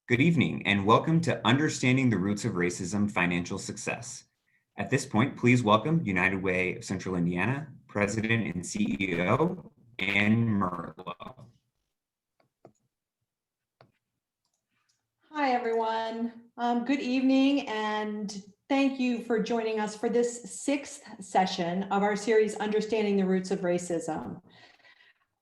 Good evening, and welcome to Understanding the Roots of Racism Financial Success. At this point, please welcome United Way of Central Indiana President and CEO, Ann Merlo. Hi, everyone. Good evening, and thank you for joining us for this sixth session of our series, Understanding the Roots of Racism.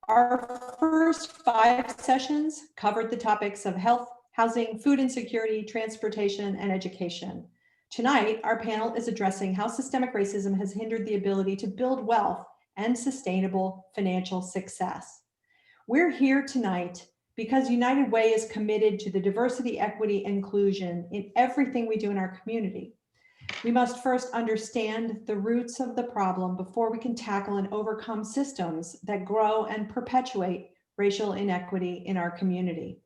Our first 5 sessions covered the topics of health, housing, food insecurity, transportation, and education. Tonight, our panel is addressing how systemic racism has hindered the ability to build wealth and sustainable financial success. We're here tonight because United Way is committed to the diversity, equity, and inclusion in everything we do in our community. We must first understand the roots of the problem before we can tackle and overcome systems that grow and perpetuate racial inequity in our community.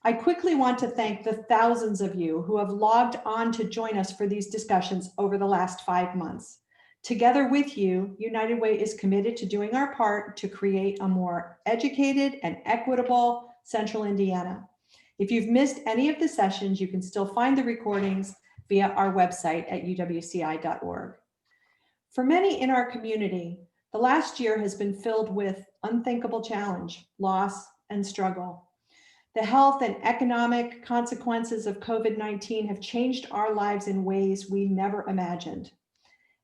I quickly want to thank the thousands of you who have logged on to join us for these discussions over the last 5 months. Together with you, United Way is committed to doing our part to create a more educated and equitable Central Indiana. If you've missed any of the sessions, you can still find the recordings via our website at uwci.org. For many in our community, the last year has been filled with unthinkable challenge, loss, and struggle. The health and economic consequences of COVID-19 have changed our lives in ways we never imagined.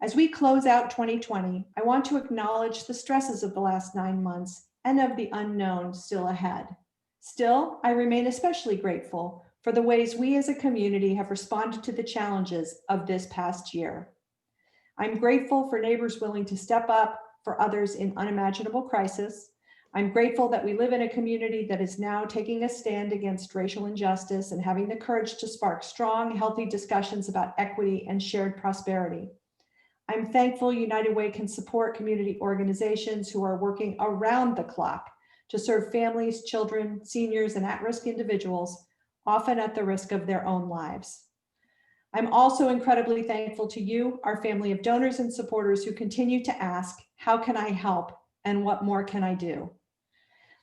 As we close out 2020, I want to acknowledge the stresses of the last 9 months and of the unknown still ahead. Still, I remain especially grateful for the ways we as a community have responded to the challenges of this past year. I'm grateful for neighbors willing to step up for others in unimaginable crisis. I'm grateful that we live in a community that is now taking a stand against racial injustice and having the courage to spark strong, healthy discussions about equity and shared prosperity. I'm thankful United Way can support community organizations who are working around the clock to serve families, children, seniors, and at-risk individuals, often at the risk of their own lives. I'm also incredibly thankful to you, our family of donors and supporters who continue to ask, how can I help and what more can I do?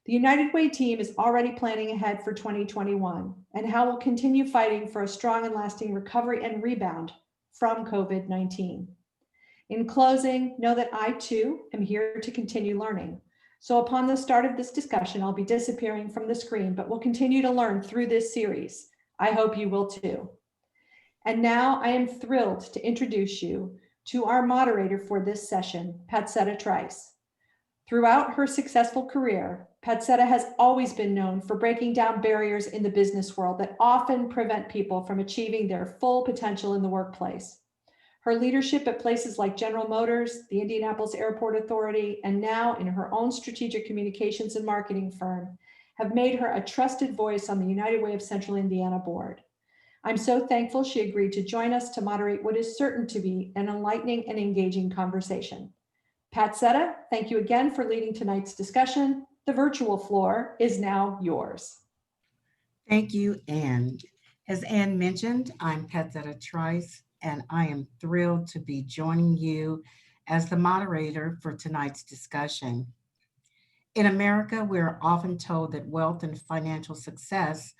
The United Way team is already planning ahead for 2021 and how we'll continue fighting for a strong and lasting recovery and rebound from COVID-19. In closing, know that I too am here to continue learning. So upon the start of this discussion, I'll be disappearing from the screen, but we'll continue to learn through this series. I hope you will too. And now I am thrilled to introduce you to our moderator for this session, Patsetta Trice. Throughout her successful career, Patsetta has always been known for breaking down barriers in the business world that often prevent people from achieving their full potential in the workplace. Her leadership at places like General Motors, the Indianapolis Airport Authority, and now in her own strategic communications and marketing firm have made her a trusted voice on the United Way of Central Indiana board. I'm so thankful she agreed to join us to moderate what is certain to be an enlightening and engaging conversation. Patsetta, thank you again for leading tonight's discussion. The virtual floor is now yours. Thank you, Ann. As Ann mentioned, I'm Patsetta Trice, and I am thrilled to be joining you as the moderator for tonight's discussion. In America, we're often told that wealth and financial success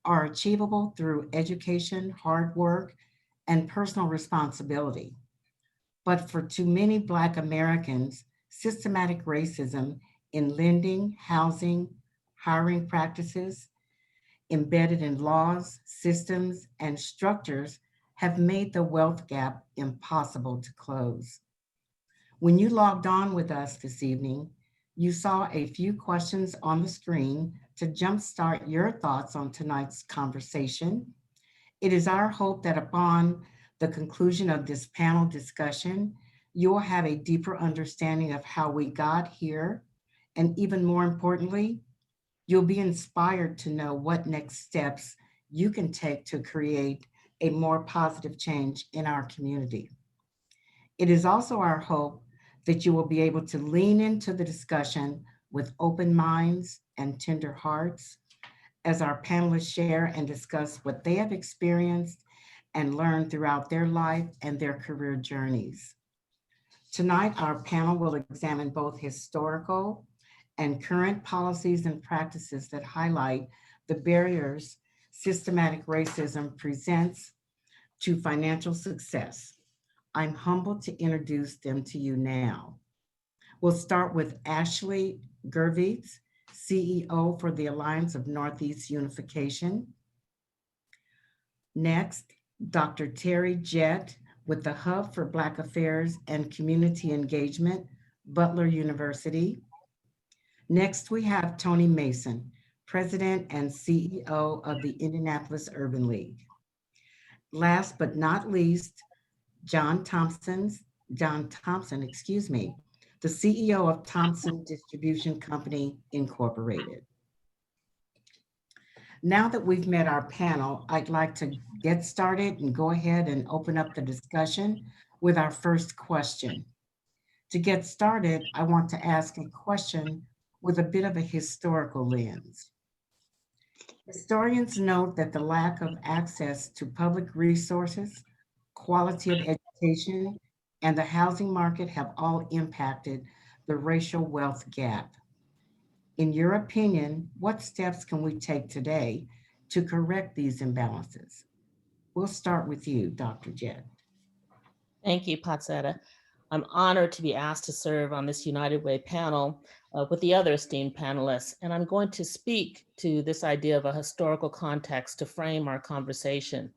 are achievable through education, hard work, and personal responsibility. But for too many Black Americans, systematic racism in lending, housing, hiring practices, embedded in laws, systems, and structures have made the wealth gap impossible to close. When you logged on with us this evening, you saw a few questions on the screen to jumpstart your thoughts on tonight's conversation. It is our hope that upon the conclusion of this panel discussion, you will have a deeper understanding of how we got here, and even more importantly, you'll be inspired to know what next steps you can take to create a more positive change in our community. It is also our hope that you will be able to lean into the discussion with open minds and tender hearts as our panelists share and discuss what they have experienced and learned throughout their life and their career journeys. Tonight, our panel will examine both historical and current policies and practices that highlight the barriers Systematic Racism Presents to Financial Success. I'm humbled to introduce them to you now. We'll start with Ashley Gervitz, CEO for the Alliance of Northeast Unification. Next, Dr. Terry Jett with the Hub for Black Affairs and Community Engagement, Butler University. Next, we have Tony Mason, President and CEO of the Indianapolis Urban League. Last but not least, John Thompson, the CEO of Thompson Distribution Company, Incorporated. Now that we've met our panel, I'd like to get started and go ahead and open up the discussion with our first question. To get started, I want to ask a question with a bit of a historical lens. Historians note that the lack of access to public resources, quality of education, and the housing market have all impacted the racial wealth gap. In your opinion, what steps can we take today to correct these imbalances? We'll start with you, Dr. Jett. Thank you, Patsetta. I'm honored to be asked to serve on this United Way panel with the other esteemed panelists, and I'm going to speak to this idea of a historical context to frame our conversation.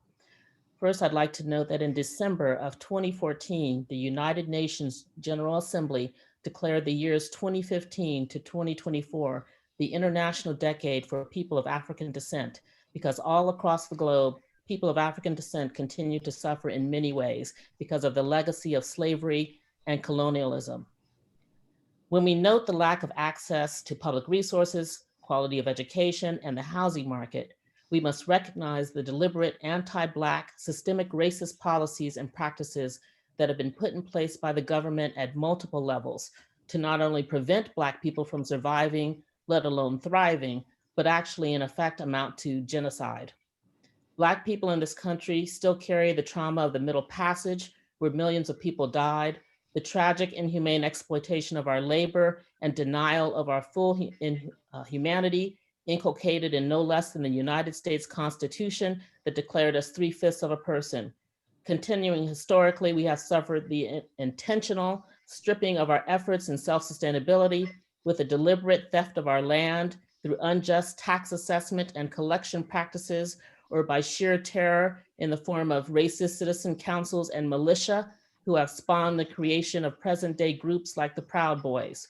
First, I'd like to note that in December of 2014, the United Nations General Assembly declared the years 2015 to 2024 the International Decade for People of African Descent, because all across the globe, people of African descent continue to suffer in many ways because of the legacy of slavery and colonialism. When we note the lack of access to public resources, quality of education, and the housing market, we must recognize the deliberate anti-Black systemic racist policies and practices that have been put in place by the government at multiple levels to not only prevent Black people from surviving, let alone thriving, but actually in effect amount to genocide. Black people in this country still carry the trauma of the Middle Passage, where millions of people died, the tragic, inhumane exploitation of our labor, and denial of our full humanity, inculcated in no less than the United States Constitution that declared us 3/5 of a person. Continuing historically, we have suffered the intentional stripping of our efforts in self-sustainability with the deliberate theft of our land through unjust tax assessment and collection practices, or by sheer terror in the form of racist citizen councils and militia who have spawned the creation of present-day groups like the Proud Boys.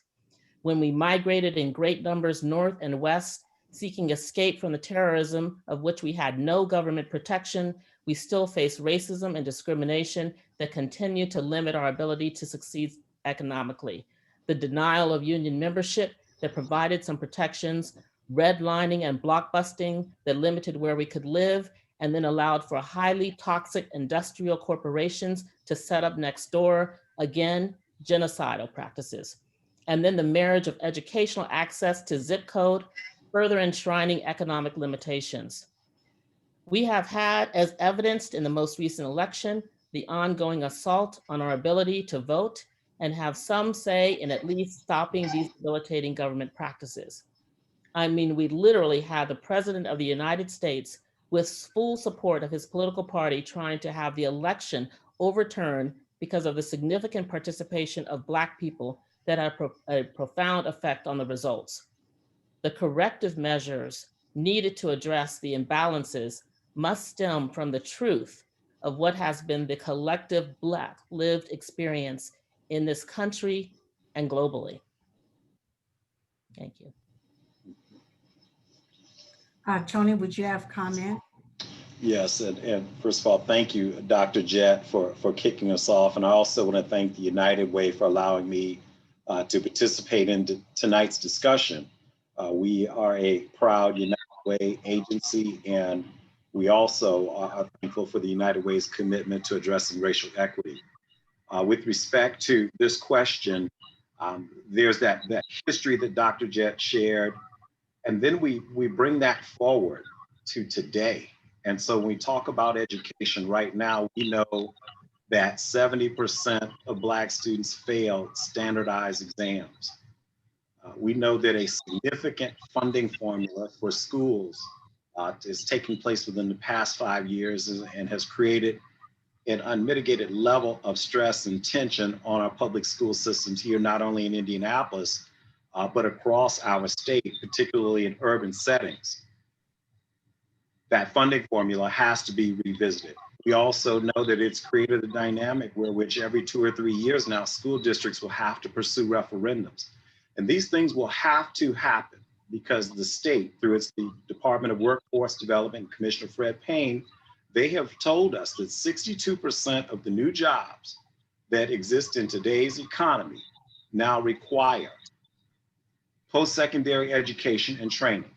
When we migrated in great numbers north and west, seeking escape from the terrorism of which we had no government protection, we still face racism and discrimination that continue to limit our ability to succeed economically. The denial of union membership that provided some protections, redlining and blockbusting that limited where we could live, and then allowed for highly toxic industrial corporations to set up next door, again, genocidal practices. And then the marriage of educational access to zip code, further enshrining economic limitations. We have had, as evidenced in the most recent election, the ongoing assault on our ability to vote, and have some say in at least stopping these debilitating government practices. I mean, we literally had the President of the United States with full support of his political party trying to have the election overturned because of the significant participation of Black people that had a profound effect on the results. The corrective measures needed to address the imbalances must stem from the truth of what has been the collective Black lived experience in this country and globally. Thank you. Tony, would you have comment? Yes, and first of all, thank you, Dr. Jett, for kicking us off. And I also want to thank the United Way for allowing me to participate in tonight's discussion. We are a proud United Way agency, and we also are thankful for the United Way's commitment to addressing racial equity. With respect to this question, there's that history that Dr. Jett shared, and then we bring that forward to today. And so when we talk about education right now, we know that 70% of Black students fail standardized exams. We know that a significant funding formula for schools is taking place within the past 5 years and has created an unmitigated level of stress and tension on our public school systems here, not only in Indianapolis, but across our state, particularly in urban settings. That funding formula has to be revisited. We also know that it's created a dynamic where which every 2 or 3 years now, school districts will have to pursue referendums. And these things will have to happen because the state, through its the Department of Workforce Development, Commissioner Fred Payne, they have told us that 62% of the new jobs that exist in today's economy now require post-secondary education and training.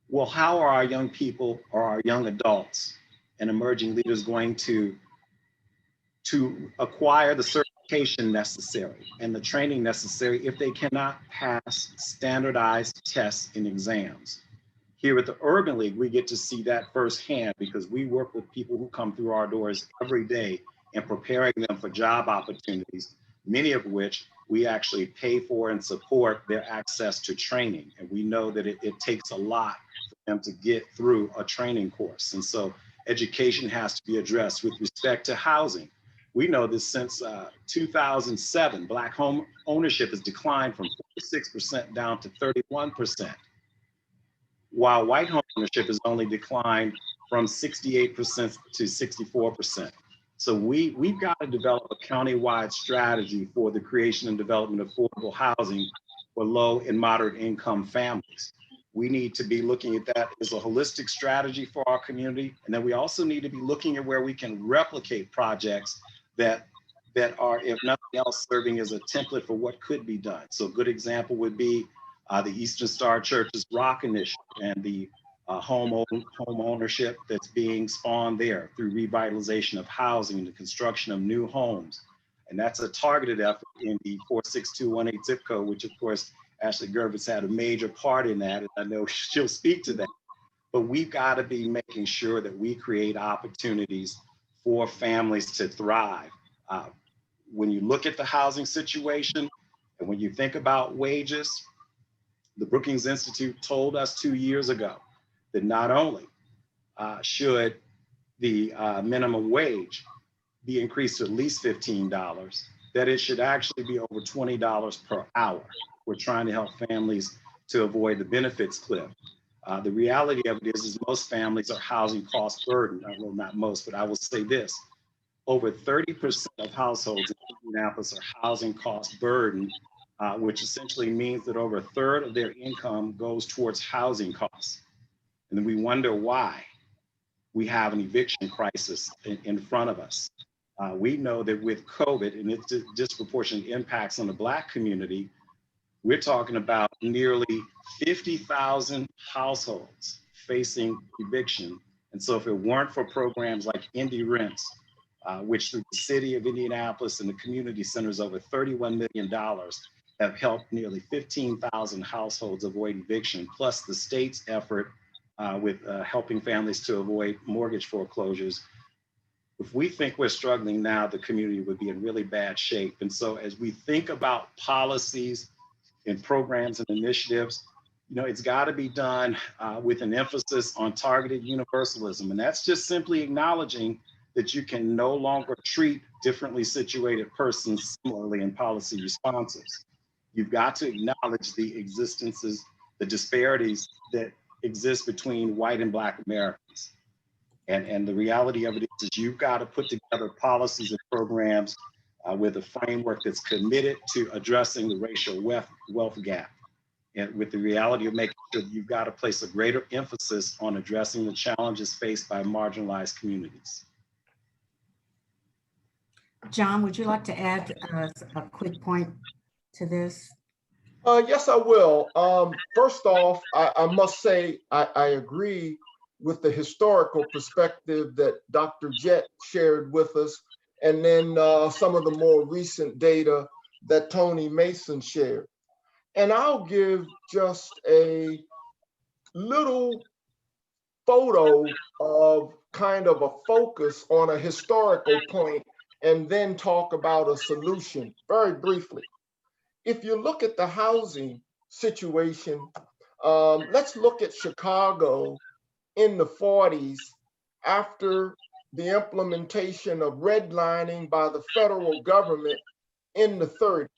Well, how are our young people or our young adults and emerging leaders going to acquire the certification necessary and the training necessary if they cannot pass standardized tests and exams? Here at the Urban League, we get to see that firsthand because we work with people who come through our doors every day and preparing them for job opportunities, many of which we actually pay for and support their access to training. And we know that it takes a lot for them to get through a training course. And so education has to be addressed. With respect to housing, we know that since 2007, Black home ownership has declined from 46% down to 31%, while white home ownership has only declined from 68% to 64%. So we've got to develop a countywide strategy for the creation and development of affordable housing for low and moderate income families. We need to be looking at that as a holistic strategy for our community. And then we also need to be looking at where we can replicate projects that are, if nothing else, serving as a template for what could be done. So a good example would be the Eastern Star Church's Rock Initiative and the home ownership that's being spawned there through revitalization of housing and the construction of new homes. And that's a targeted effort in the 46218 zip code, which of course, Ashley Gervitz had a major part in that, and I know she'll speak to that. But we've got to be making sure that we create opportunities for families to thrive. When you look at the housing situation, and when you think about wages, the Brookings Institute told us 2 years ago that not only should the minimum wage be increased to at least $15, that it should actually be over $20 per hour. We're trying to help families to avoid the benefits cliff. The reality of it is most families are housing cost burdened. Well, not most, but I will say this. Over 30% of households in Indianapolis are housing cost burdened, which essentially means that over a third of their income goes towards housing costs. And then we wonder why we have an eviction crisis in front of us. We know that with COVID and its disproportionate impacts on the Black community, we're talking about nearly 50,000 households facing eviction. And so if it weren't for programs like Indy Rents, which through the city of Indianapolis and the community centers over $31 million have helped nearly 15,000 households avoid eviction, plus the state's effort with helping families to avoid mortgage foreclosures. If we think we're struggling now, the community would be in really bad shape. And so as we think about policies and programs and initiatives, it's got to be done with an emphasis on targeted universalism. And that's just simply acknowledging that you can no longer treat differently situated persons similarly in policy responses. You've got to acknowledge the disparities that exist between white and Black Americans. And the reality of it is you've got to put together policies and programs with a framework that's committed to addressing the racial wealth gap. And with the reality of making sure that you've got to place a greater emphasis on addressing the challenges faced by marginalized communities. John, would you like to add a quick point to this? Yes, I will. First off, I must say I agree with the historical perspective that Dr. Jett shared with us, and then some of the more recent data that Tony Mason shared. And I'll give just a little photo of kind of a focus on a historical point and then talk about a solution very briefly. If you look at the housing situation Let's look at Chicago in the 40s after the implementation of redlining by the federal government in the 30s.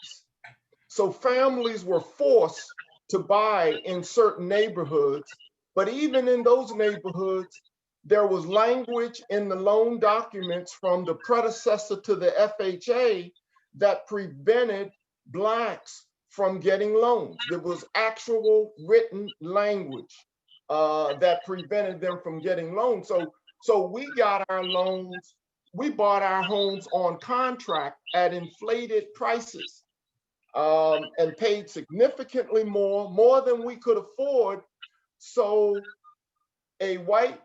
So families were forced to buy in certain neighborhoods, but even in those neighborhoods, there was language in the loan documents from the predecessor to the FHA that prevented Blacks from getting loans. There was actual written language that prevented them from getting loans. So we got our loans, we bought our homes on contract at inflated prices and paid significantly more than we could afford. So a white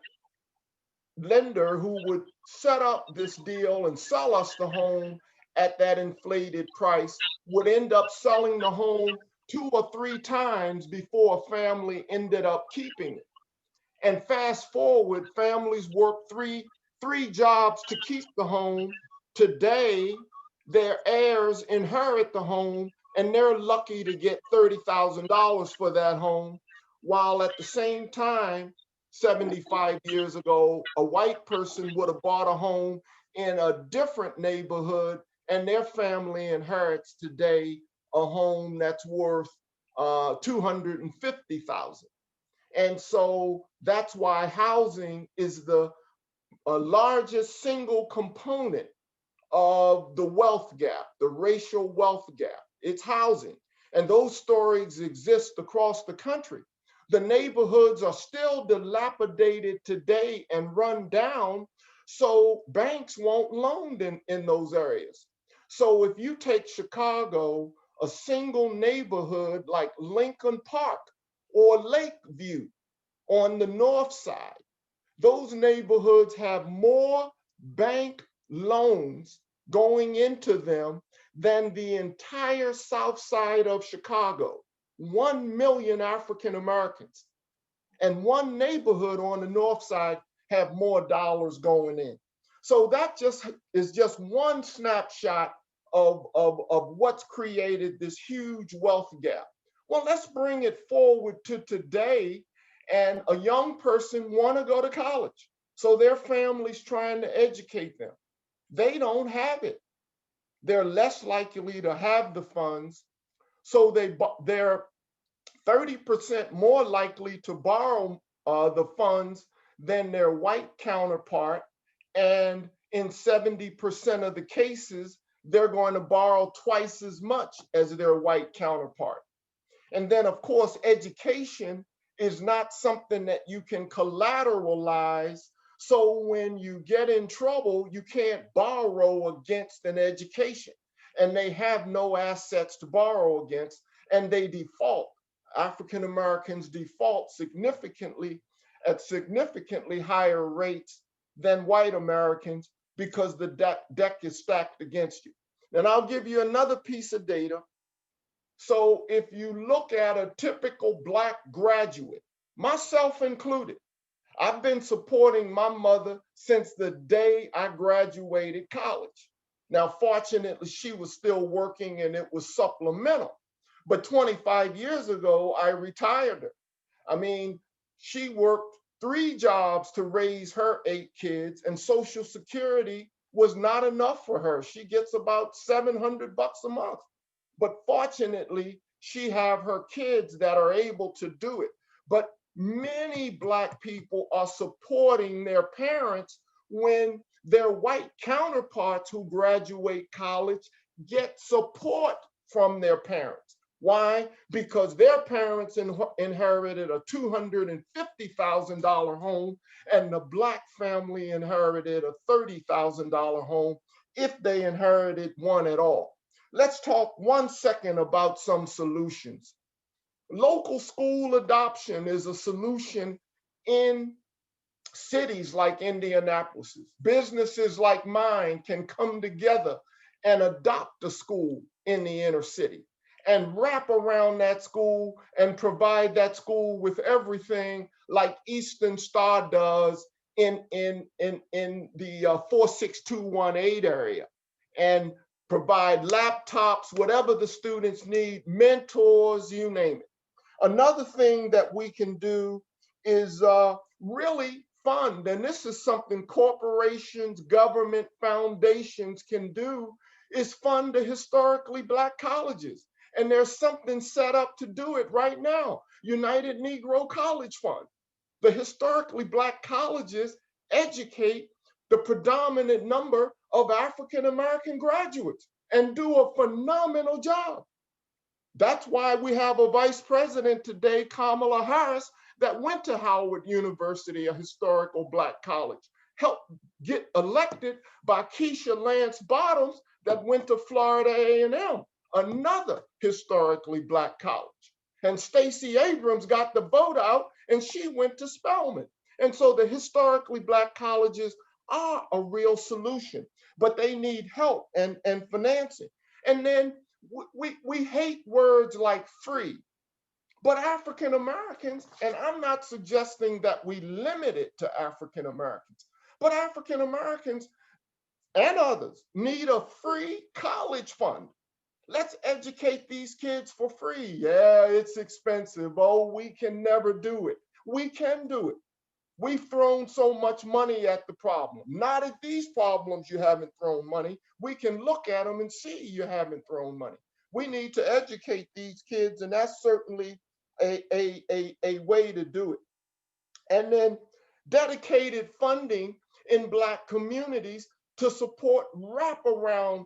lender who would set up this deal and sell us the home at that inflated price would end up selling the home 2 or 3 times before a family ended up keeping it. And fast forward, families work three jobs to keep the home. Today, their heirs inherit the home and they're lucky to get $30,000 for that home, while at the same time, 75 years ago, a white person would have bought a home in a different neighborhood and their family inherits today a home that's worth $250,000. And so that's why housing is the largest single component of the wealth gap, the racial wealth gap. It's housing. And those stories exist across the country. The neighborhoods are still dilapidated today and run down, so banks won't loan in those areas. So if you take Chicago, a single neighborhood like Lincoln Park or Lakeview on the north side, those neighborhoods have more bank loans going into them than the entire south side of Chicago. 1 million African Americans. And one neighborhood on the north side have more dollars going in. So that is just one snapshot of what's created this huge wealth gap. Well, let's bring it forward to today. And a young person want to go to college. So their family's trying to educate them. They don't have it. They're less likely to have the funds. So they're 30% more likely to borrow the funds than their white counterpart. And in 70% of the cases, they're going to borrow twice as much as their white counterpart. And then, of course, education is not something that you can collateralize. So when you get in trouble, you can't borrow against an education. And they have no assets to borrow against, and they default. African Americans default significantly at significantly higher rates than white Americans because the deck is stacked against you. And I'll give you another piece of data. So if you look at a typical Black graduate, myself included, I've been supporting my mother since the day I graduated college. Now, fortunately, she was still working and it was supplemental. But 25 years ago, I retired her. I mean, she worked 3 jobs to raise her 8 kids, and Social Security was not enough for her. She gets about $700 a month. But fortunately, she have her kids that are able to do it. But many Black people are supporting their parents when their white counterparts who graduate college get support from their parents. Why? Because their parents inherited a $250,000 home and the Black family inherited a $30,000 home if they inherited one at all. Let's talk 1 second about some solutions. Local school adoption is a solution in cities like Indianapolis. Businesses like mine can come together and adopt a school in the inner city and wrap around that school and provide that school with everything like Eastern Star does in the 46218 area, and provide laptops, whatever the students need, mentors, you name it. Another thing that we can do is really fund, and this is something corporations, government, foundations can do, is fund the historically Black colleges. And there's something set up to do it right now. United Negro College Fund. The historically Black colleges educate the predominant number of African American graduates and do a phenomenal job. That's why we have a vice president today, Kamala Harris, that went to Howard University, a historical Black college, helped get elected by Keisha Lance Bottoms that went to Florida A&M, another historically Black college. And Stacey Abrams got the vote out and she went to Spelman. And so the historically Black colleges are a real solution, but they need help and financing. And then we hate words like free, but African Americans, and I'm not suggesting that we limit it to African Americans, but African Americans and others need a free college fund. Let's educate these kids for free. Yeah, it's expensive. Oh, we can never do it. We can do it. We've thrown so much money at the problem. Not at these problems you haven't thrown money. We can look at them and see you haven't thrown money. We need to educate these kids, and that's certainly a way to do it. And then dedicated funding in Black communities to support wraparound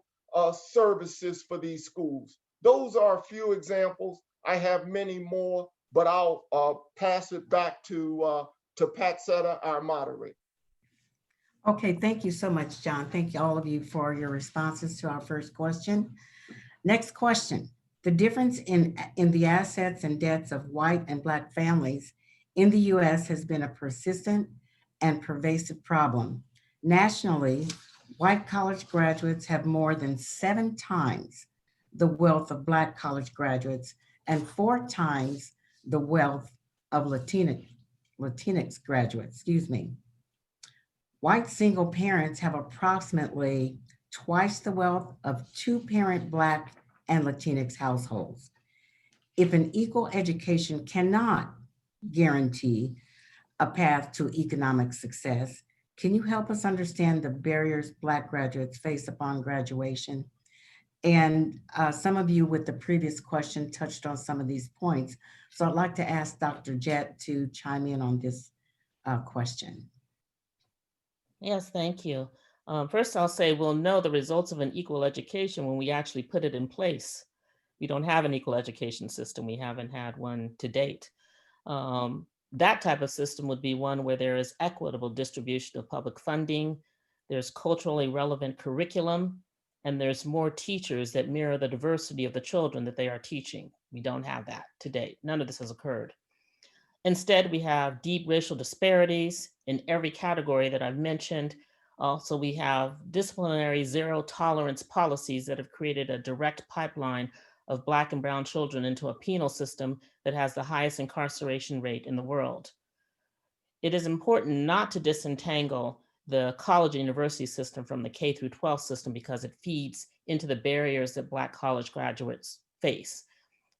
services for these schools. Those are a few examples. I have many more, but I'll pass it back to Pat Setta, our moderator. Okay, thank you so much, John. Thank you all of you for your responses to our first question. Next question. The difference in the assets and debts of white and Black families in the US has been a persistent and pervasive problem. Nationally, white college graduates have more than 7 times the wealth of Black college graduates and 4 times the wealth of Latinx graduates, White single parents have approximately twice the wealth of 2-parent Black and Latinx households. If an equal education cannot guarantee a path to economic success, can you help us understand the barriers Black graduates face upon graduation? And some of you with the previous question touched on some of these points. So I'd like to ask Dr. Jett to chime in on this question. Yes, thank you. First, I'll say we'll know the results of an equal education when we actually put it in place. We don't have an equal education system. We haven't had one to date. That type of system would be one where there is equitable distribution of public funding, there's culturally relevant curriculum, and there's more teachers that mirror the diversity of the children that they are teaching. We don't have that to date. None of this has occurred. Instead, we have deep racial disparities in every category that I've mentioned. Also, we have disciplinary zero tolerance policies that have created a direct pipeline of Black and brown children into a penal system that has the highest incarceration rate in the world. It is important not to disentangle the college and university system from the K through 12 system because it feeds into the barriers that Black college graduates face.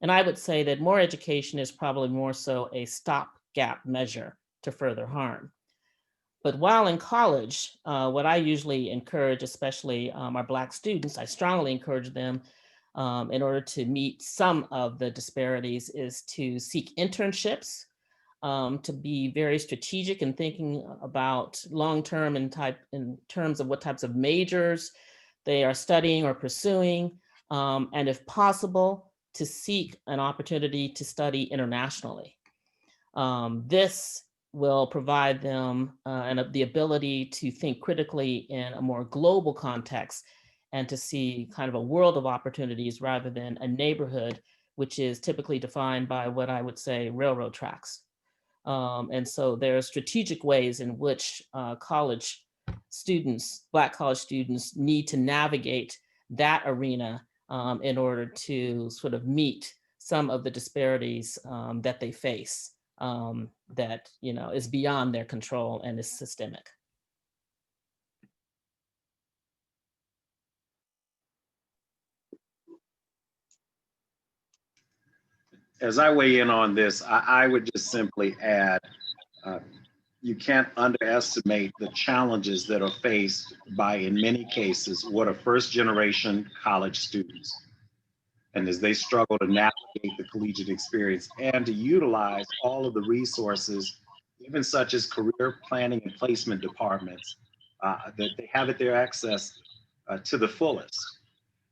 And I would say that more education is probably more so a stopgap measure to further harm. But while in college, what I usually encourage, especially our Black students, I strongly encourage them in order to meet some of the disparities is to seek internships, to be very strategic in thinking about long-term in terms of what types of majors they are studying or pursuing, and if possible, to seek an opportunity to study internationally. This will provide them the ability to think critically in a more global context and to see kind of a world of opportunities rather than a neighborhood, which is typically defined by what I would say railroad tracks. And so there are strategic ways in which college students, Black college students, need to navigate that arena in order to sort of meet some of the disparities that they face that is beyond their control and is systemic. as I weigh in on this, I would just simply add, you can't underestimate the challenges that are faced by, in many cases, what are first generation college students. And as they struggle to navigate the collegiate experience and to utilize all of the resources, even such as career planning and placement departments, that they have at their access to the fullest.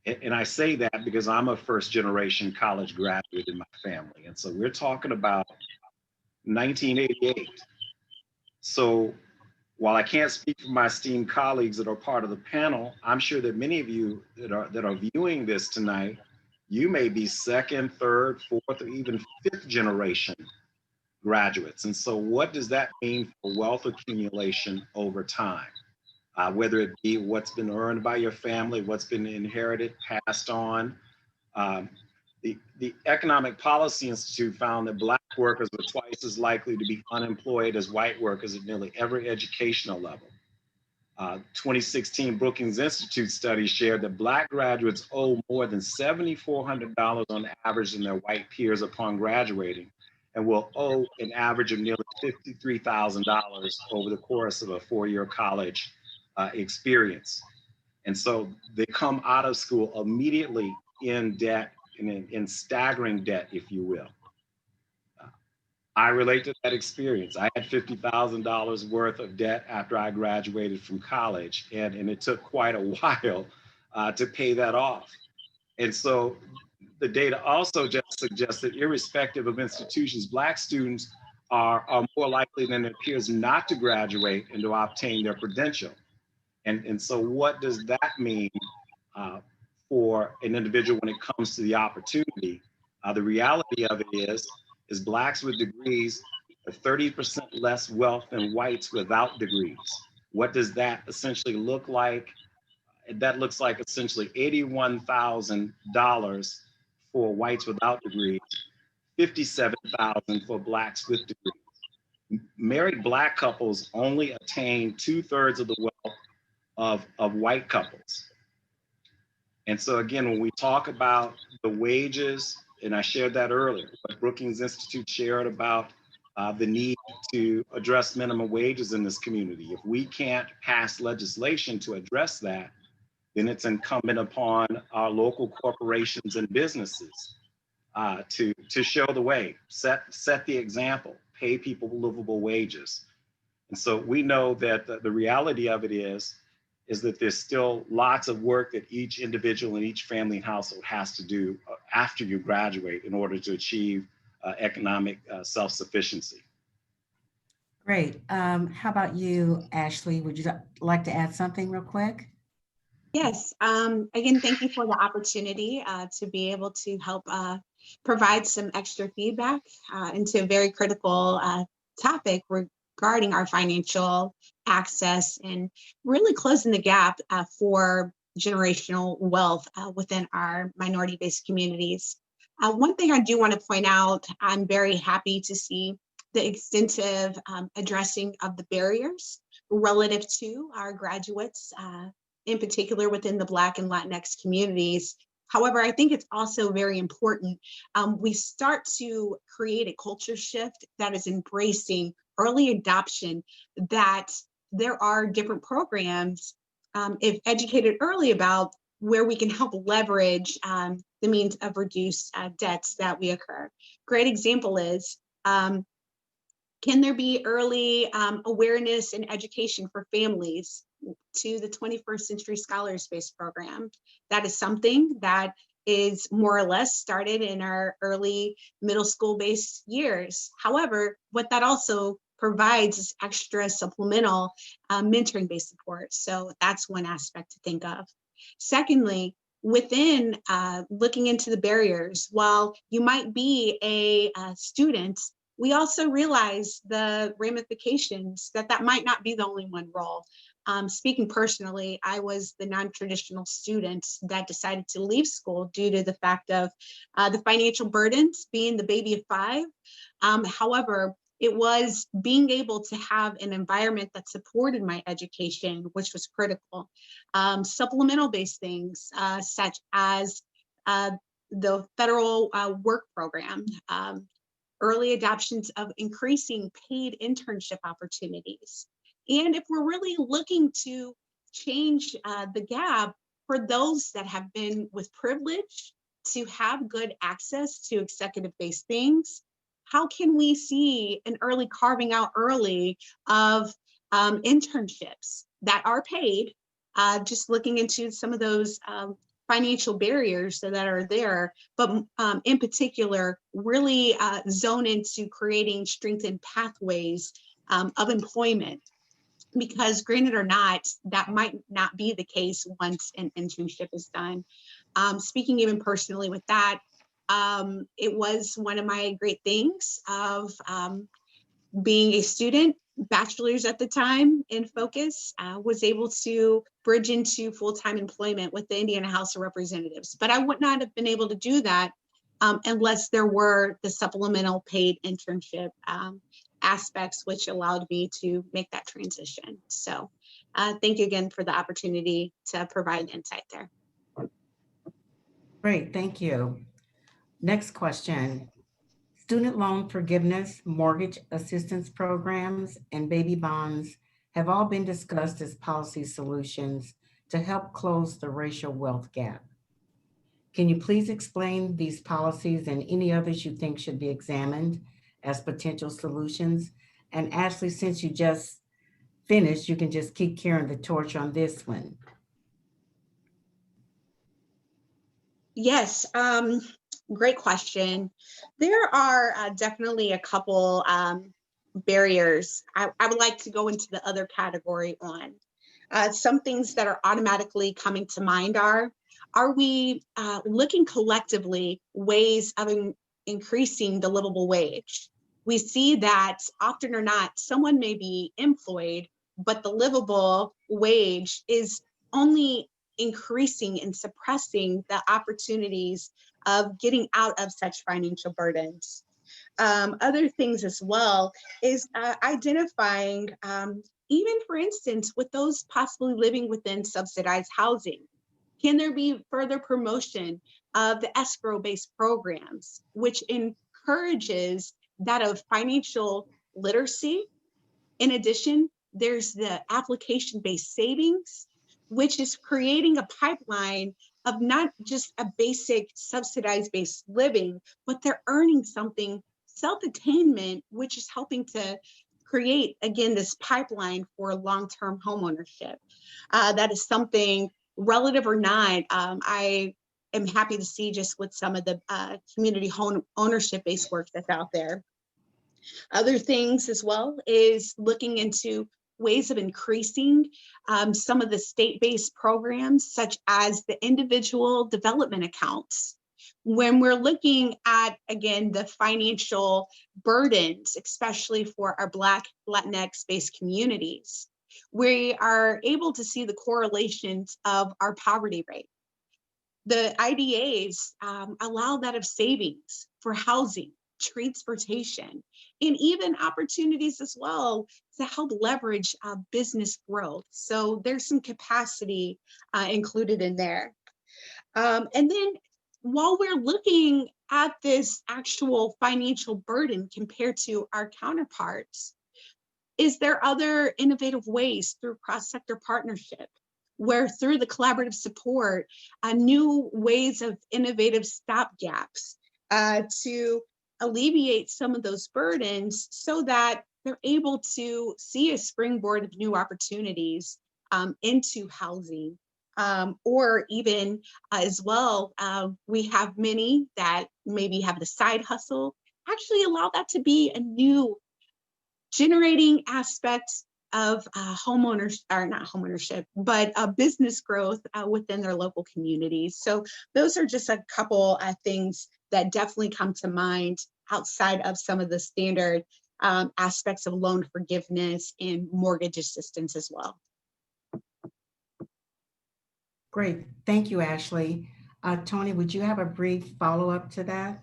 And I say that because I'm a first generation college graduate in my family. And so we're talking about 1988. So while I can't speak for my esteemed colleagues that are part of the panel, I'm sure that many of you that are viewing this tonight, you may be second, third, fourth, or even fifth generation graduates. And so what does that mean for wealth accumulation over time? Whether it be what's been earned by your family, what's been inherited, passed on. The Economic Policy Institute found that Black workers were twice as likely to be unemployed as white workers at nearly every educational level. 2016 Brookings Institute study shared that Black graduates owe more than $7,400 on average than their white peers upon graduating, and will owe an average of nearly $53,000 over the course of a four-year college experience. And so they come out of school immediately in debt, in staggering debt, if you will. I relate to that experience. I had $50,000 worth of debt after I graduated from college, and it took quite a while to pay that off. And so the data also just suggests that irrespective of institutions, Black students are more likely than their peers not to graduate and to obtain their credential. And so what does that mean for an individual when it comes to the opportunity? The reality of it is Blacks with degrees have 30% less wealth than whites without degrees. What does that essentially look like? That looks like essentially $81,000 for whites without degrees, $57,000 for Blacks with degrees. Married Black couples only attain 2/3 of the wealth of white couples. And so again, when we talk about the wages, and I shared that earlier, what Brookings Institute shared about the need to address minimum wages in this community. If we can't pass legislation to address that, then it's incumbent upon our local corporations and businesses to show the way, set the example, pay people livable wages. And so we know that the reality of it is that there's still lots of work that each individual and each family and household has to do after you graduate in order to achieve economic self-sufficiency. Great. How about you, Ashley? Would you like to add something real quick? Yes. Again, thank you for the opportunity to be able to help provide some extra feedback into a very critical topic regarding our financial access and really closing the gap for generational wealth within our minority-based communities. One thing I do want to point out, I'm very happy to see the extensive addressing of the barriers relative to our graduates, in particular within the Black and Latinx communities. However, I think it's also very important we start to create a culture shift that is embracing early adoption, that there are different programs, if educated early about, where we can help leverage the means of reduced debts that we occur. Great example is, can there be early awareness and education for families to the 21st Century Scholars Space Program? That is something that is more or less started in our early middle school-based years. However, what that also provides is extra supplemental mentoring-based support. So that's one aspect to think of. Secondly, within looking into the barriers, while you might be a student, we also realize the ramifications that might not be the only one role. Speaking personally, I was the non-traditional student that decided to leave school due to the fact of the financial burdens, being the baby of 5. However, it was being able to have an environment that supported my education, which was critical. Supplemental based things such as the federal work program, early adoptions of increasing paid internship opportunities. And if we're really looking to change the gap for those that have been with privilege to have good access to executive-based things, how can we see an early carving out early of internships that are paid, just looking into some of those financial barriers that are there, but in particular, really zone into creating strengthened pathways of employment. Because granted or not, that might not be the case once an internship is done. Speaking even personally with that, it was one of my great things of being a student, bachelor's at the time in focus, was able to bridge into full-time employment with the Indiana House of Representatives. But I would not have been able to do that unless there were the supplemental paid internship aspects, which allowed me to make that transition. So thank you again for the opportunity to provide insight there. Great, thank you. Next question. Student loan forgiveness, mortgage assistance programs, and baby bonds have all been discussed as policy solutions to help close the racial wealth gap. Can you please explain these policies and any others you think should be examined as potential solutions? And Ashley, since you just finished, you can just keep carrying the torch on this one. Yes, great question. There are definitely a couple barriers. I would like to go into the other category on. Some things that are automatically coming to mind are we looking collectively ways of increasing the livable wage? We see that often or not, someone may be employed, but the livable wage is only increasing and suppressing the opportunities of getting out of such financial burdens. Other things as well is identifying, even for instance, with those possibly living within subsidized housing. Can there be further promotion of the escrow-based programs, which encourages that of financial literacy? In addition, there's the application-based savings, which is creating a pipeline of not just a basic subsidized based living, but they're earning something self-attainment, which is helping to create, again, this pipeline for long-term homeownership. That is something, relative or not, I am happy to see just with some of the community home ownership-based work that's out there. Other things as well is looking into ways of increasing some of the state-based programs, such as the individual development accounts. When we're looking at, again, the financial burdens, especially for our Black, Latinx-based communities, we are able to see the correlations of our poverty rate. The IDAs allow that of savings for housing, transportation, and even opportunities as well to help leverage business growth. So there's some capacity included in there. And then while we're looking at this actual financial burden compared to our counterparts, is there other innovative ways through cross-sector partnership, where through the collaborative support, new ways of innovative stopgaps to alleviate some of those burdens so that they're able to see a springboard of new opportunities into housing. Or even as well, we have many that maybe have the side hustle, actually allow that to be a new generating aspect of homeowners, or not homeownership, but business growth within their local communities. So those are just a couple things that definitely come to mind outside of some of the standard aspects of loan forgiveness and mortgage assistance as well. Great, thank you, Ashley. Tony, would you have a brief follow-up to that?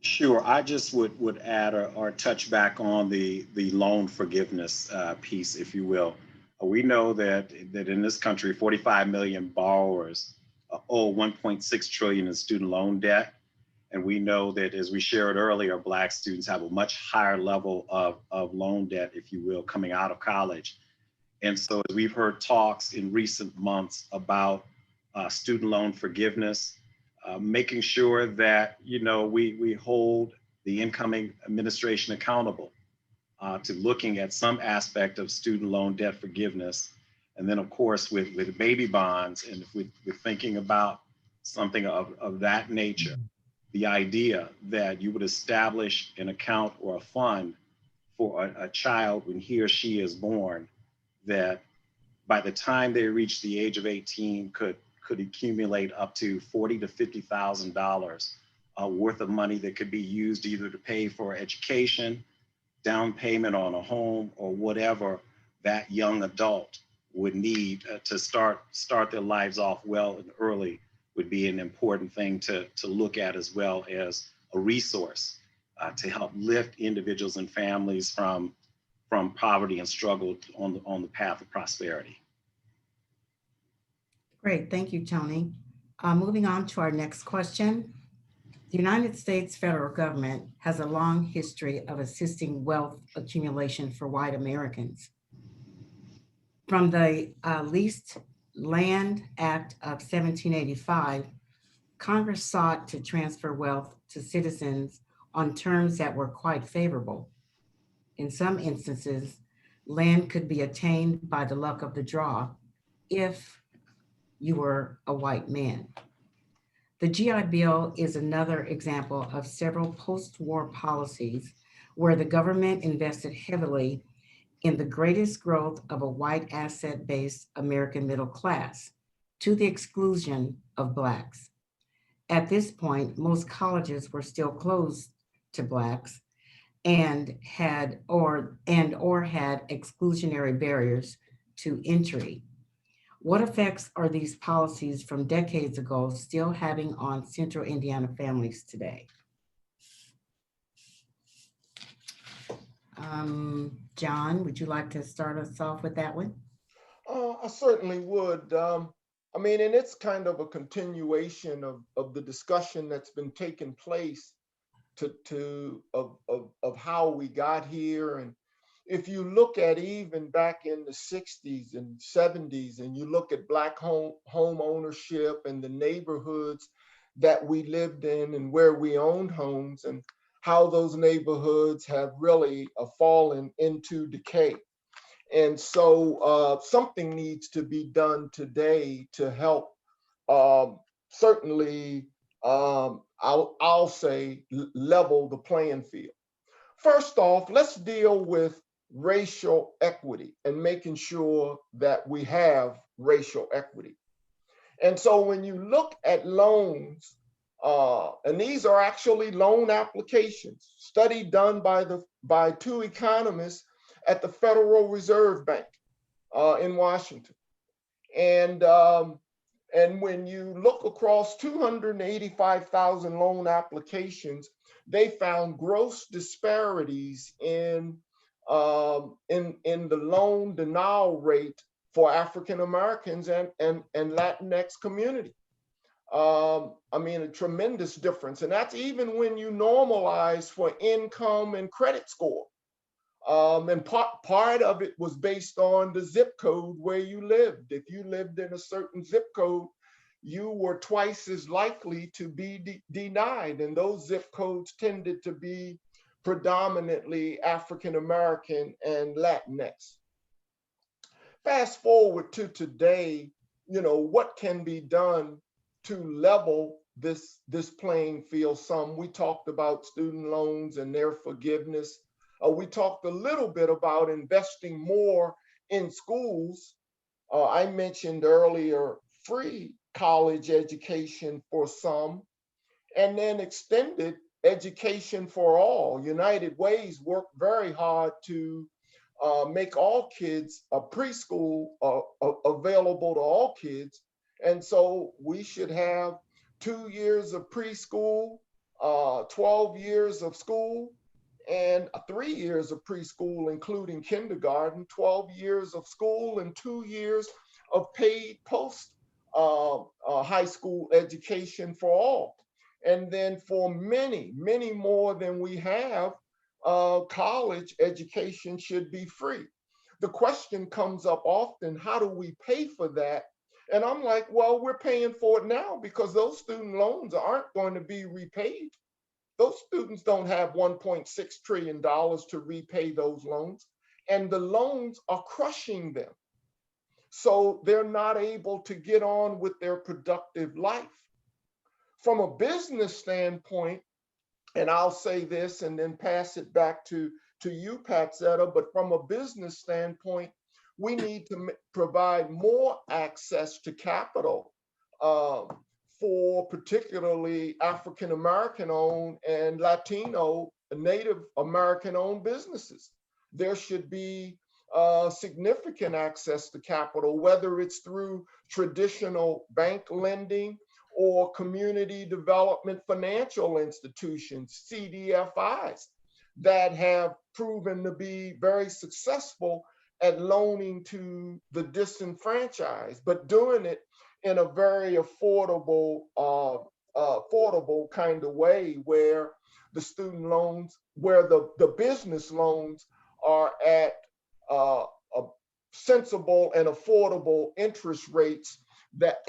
Sure, I just would add or touch back on the loan forgiveness piece, if you will. We know that in this country, 45 million borrowers owe 1.6 trillion in student loan debt. And we know that, as we shared earlier, Black students have a much higher level of loan debt, if you will, coming out of college. And so as we've heard talks in recent months about student loan forgiveness, making sure that, we hold the incoming administration accountable to looking at some aspect of student loan debt forgiveness. And then, of course, with baby bonds, and if we're thinking about something of that nature, the idea that you would establish an account or a fund for a child when he or she is born, that by the time they reach the age of 18 could accumulate up to $40,000 to $50,000 worth of money that could be used either to pay for education, down payment on a home, or whatever that young adult would need to start their lives off well and early, would be an important thing to look at, as well as a resource to help lift individuals and families from poverty and struggle on the path of prosperity. Great, thank you, Tony. Moving on to our next question. The United States federal government has a long history of assisting wealth accumulation for white Americans. From the Leased Land Act of 1785, Congress sought to transfer wealth to citizens on terms that were quite favorable. In some instances, land could be attained by the luck of the draw if you were a white man. The GI Bill is another example of several post-war policies where the government invested heavily in the greatest growth of a white asset-based American middle class to the exclusion of Blacks. At this point, most colleges were still closed to Blacks and had exclusionary barriers to entry. What effects are these policies from decades ago still having on Central Indiana families today? John, would you like to start us off with that one? I certainly would. And it's kind of a continuation of the discussion that's been taking place of how we got here. And if you look at even back in the 60s and 70s, and you look at Black home ownership and the neighborhoods that we lived in and where we owned homes, and how those neighborhoods have really fallen into decay. And so something needs to be done today to help certainly, I'll say, level the playing field. First off, let's deal with racial equity and making sure that we have racial equity. And so when you look at loans, and these are actually loan applications, study done by two economists at the Federal Reserve Bank in Washington. And when you look across 285,000 loan applications, they found gross disparities in the loan denial rate for African Americans and Latinx community. A tremendous difference. And that's even when you normalize for income and credit score. And part of it was based on the zip code where you lived. If you lived in a certain zip code, you were twice as likely to be denied. And those zip codes tended to be predominantly African American and Latinx. Fast forward to today, what can be done to level this playing field some? We talked about student loans and their forgiveness. We talked a little bit about investing more in schools. I mentioned earlier free college education for some, and then extended education for all. United Way's worked very hard to make all kids preschool available to all kids. And so we should have 2 years of preschool, 12 years of school, and 3 years of preschool, including kindergarten, 12 years of school, and 2 years of paid post high school education for all. And then for many, many more than we have, college education should be free. The question comes up often, how do we pay for that? And I'm like, well, we're paying for it now because those student loans aren't going to be repaid. Those students don't have $1.6 trillion to repay those loans, and the loans are crushing them. So they're not able to get on with their productive life. From a business standpoint, and I'll say this and then pass it back to you, Patzetta, but from a business standpoint, we need to provide more access to capital for particularly African American owned and Latino, Native American owned businesses. There should be significant access to capital, whether it's through traditional bank lending or community development financial institutions, CDFIs, that have proven to be very successful at loaning to the disenfranchised, but doing it in a very affordable kind of way, where the student loans, where the business loans are at sensible and affordable interest rates that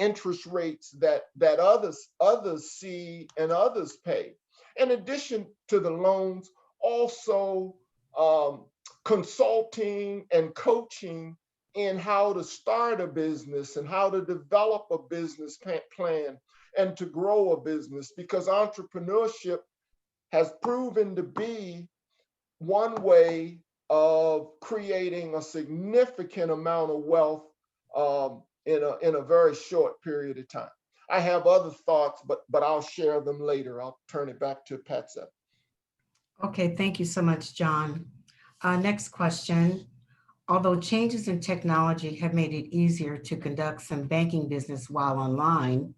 others see and others pay. In addition to the loans, also consulting and coaching in how to start a business and how to develop a business plan and to grow a business, because entrepreneurship has proven to be one way of creating a significant amount of wealth in a very short period of time. I have other thoughts, but I'll share them later. I'll turn it back to Patsy. Okay, thank you so much, John. Next question. Although changes in technology have made it easier to conduct some banking business while online,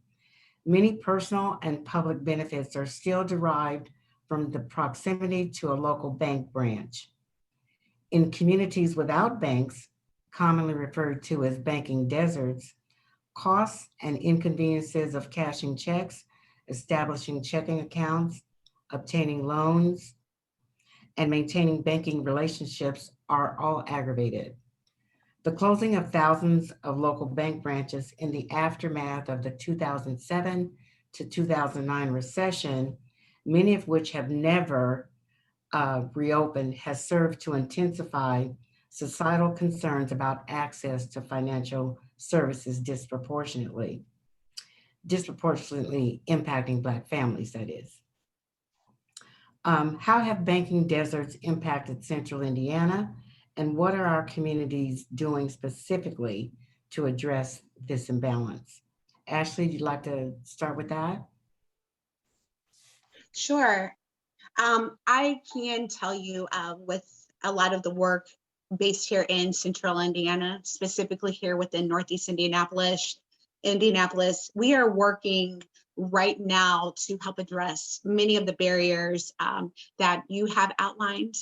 many personal and public benefits are still derived from the proximity to a local bank branch. In communities without banks, commonly referred to as banking deserts, costs and inconveniences of cashing checks, establishing checking accounts, obtaining loans, and maintaining banking relationships are all aggravated. The closing of thousands of local bank branches in the aftermath of the 2007 to 2009 recession, many of which have never reopened, has served to intensify societal concerns about access to financial services disproportionately impacting Black families, that is. How have banking deserts impacted Central Indiana, and what are our communities doing specifically to address this imbalance? Ashley, you'd like to start with that? Sure. I can tell you with a lot of the work based here in Central Indiana, specifically here within Northeast Indianapolis, we are working right now to help address many of the barriers that you have outlined,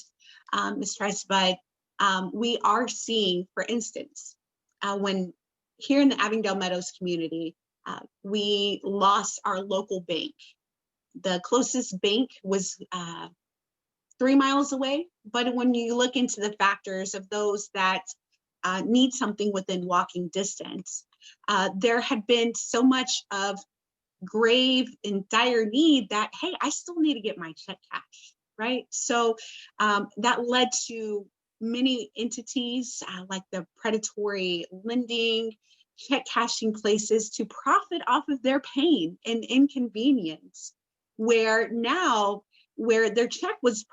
Ms. Trice, but we are seeing, for instance, when here in the Avondale Meadows community, we lost our local bank. The closest bank was 3 miles away, but when you look into the factors of those that need something within walking distance, there had been so much of grave and dire need that, hey, I still need to get my check cash, right? So that led to many entities like the predatory lending, check cashing places to profit off of their pain and inconvenience, where now, where their check was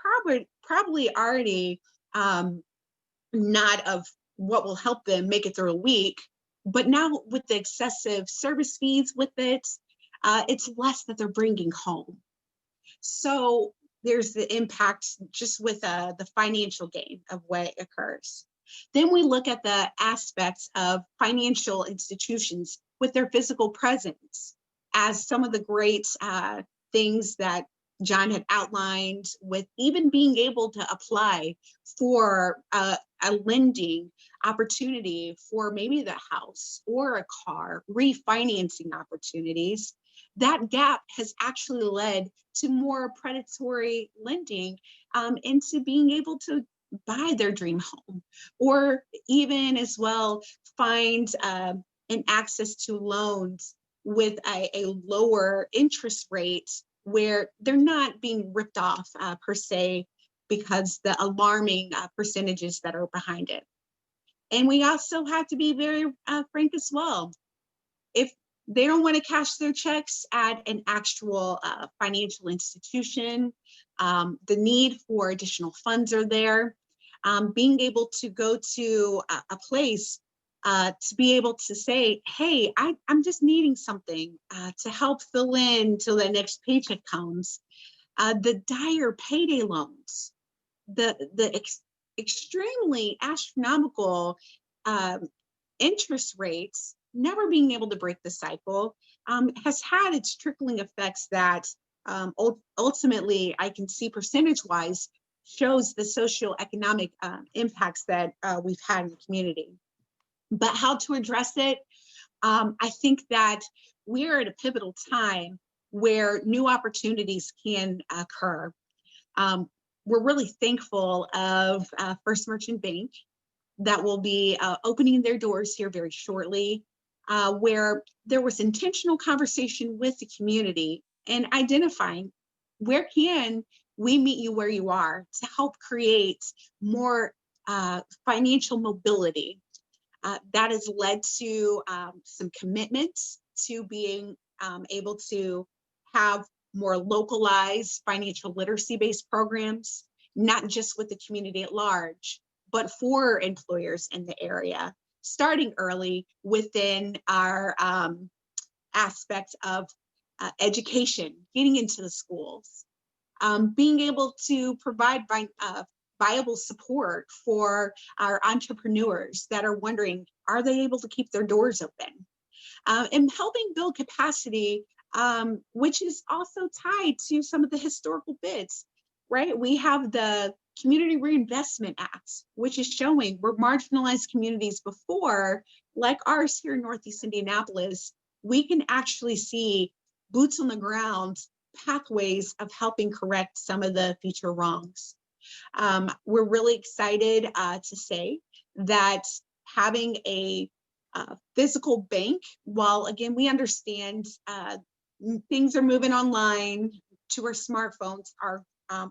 probably already not of what will help them make it through a week, but now with the excessive service fees with it, it's less that they're bringing home. So there's the impact just with the financial gain of what occurs. Then we look at the aspects of financial institutions with their physical presence as some of the great things that John had outlined, with even being able to apply for a lending opportunity for maybe the house or a car, refinancing opportunities, that gap has actually led to more predatory lending, into being able to buy their dream home, or even as well find an access to loans with a lower interest rate, where they're not being ripped off per se, because the alarming percentages that are behind it. And we also have to be very frank as well. If they don't want to cash their checks at an actual financial institution, the need for additional funds are there. Being able to go to a place to be able to say, hey, I'm just needing something to help fill in till the next paycheck comes. The dire payday loans, the extremely astronomical interest rates, never being able to break the cycle, has had its trickling effects that ultimately I can see percentage-wise shows the socioeconomic impacts that we've had in the community. But how to address it, I think that we're at a pivotal time where new opportunities can occur. We're really thankful of First Merchant Bank that will be opening their doors here very shortly, where there was intentional conversation with the community and identifying where can we meet you where you are to help create more financial mobility. That has led to some commitments to being able to have more localized financial literacy-based programs, not just with the community at large, but for employers in the area, starting early within our aspect of education, getting into the schools, being able to provide viable support for our entrepreneurs that are wondering, are they able to keep their doors open? And helping build capacity, which is also tied to some of the historical bits, right? We have the Community Reinvestment Act, which is showing where marginalized communities before, like ours here in Northeast Indianapolis, we can actually see boots on the ground pathways of helping correct some of the future wrongs. We're really excited to say that having a physical bank, while again, we understand things are moving online to our smartphones are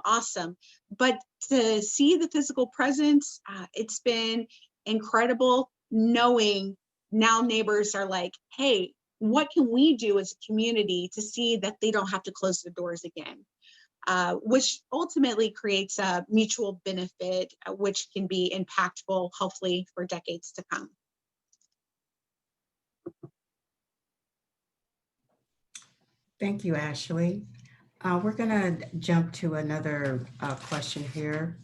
awesome, but to see the physical presence, it's been incredible knowing now neighbors are like, hey, what can we do as a community to see that they don't have to close their doors again? Which ultimately creates a mutual benefit, which can be impactful, hopefully, for decades to come. Thank you, Ashley. We're going to jump to another question here.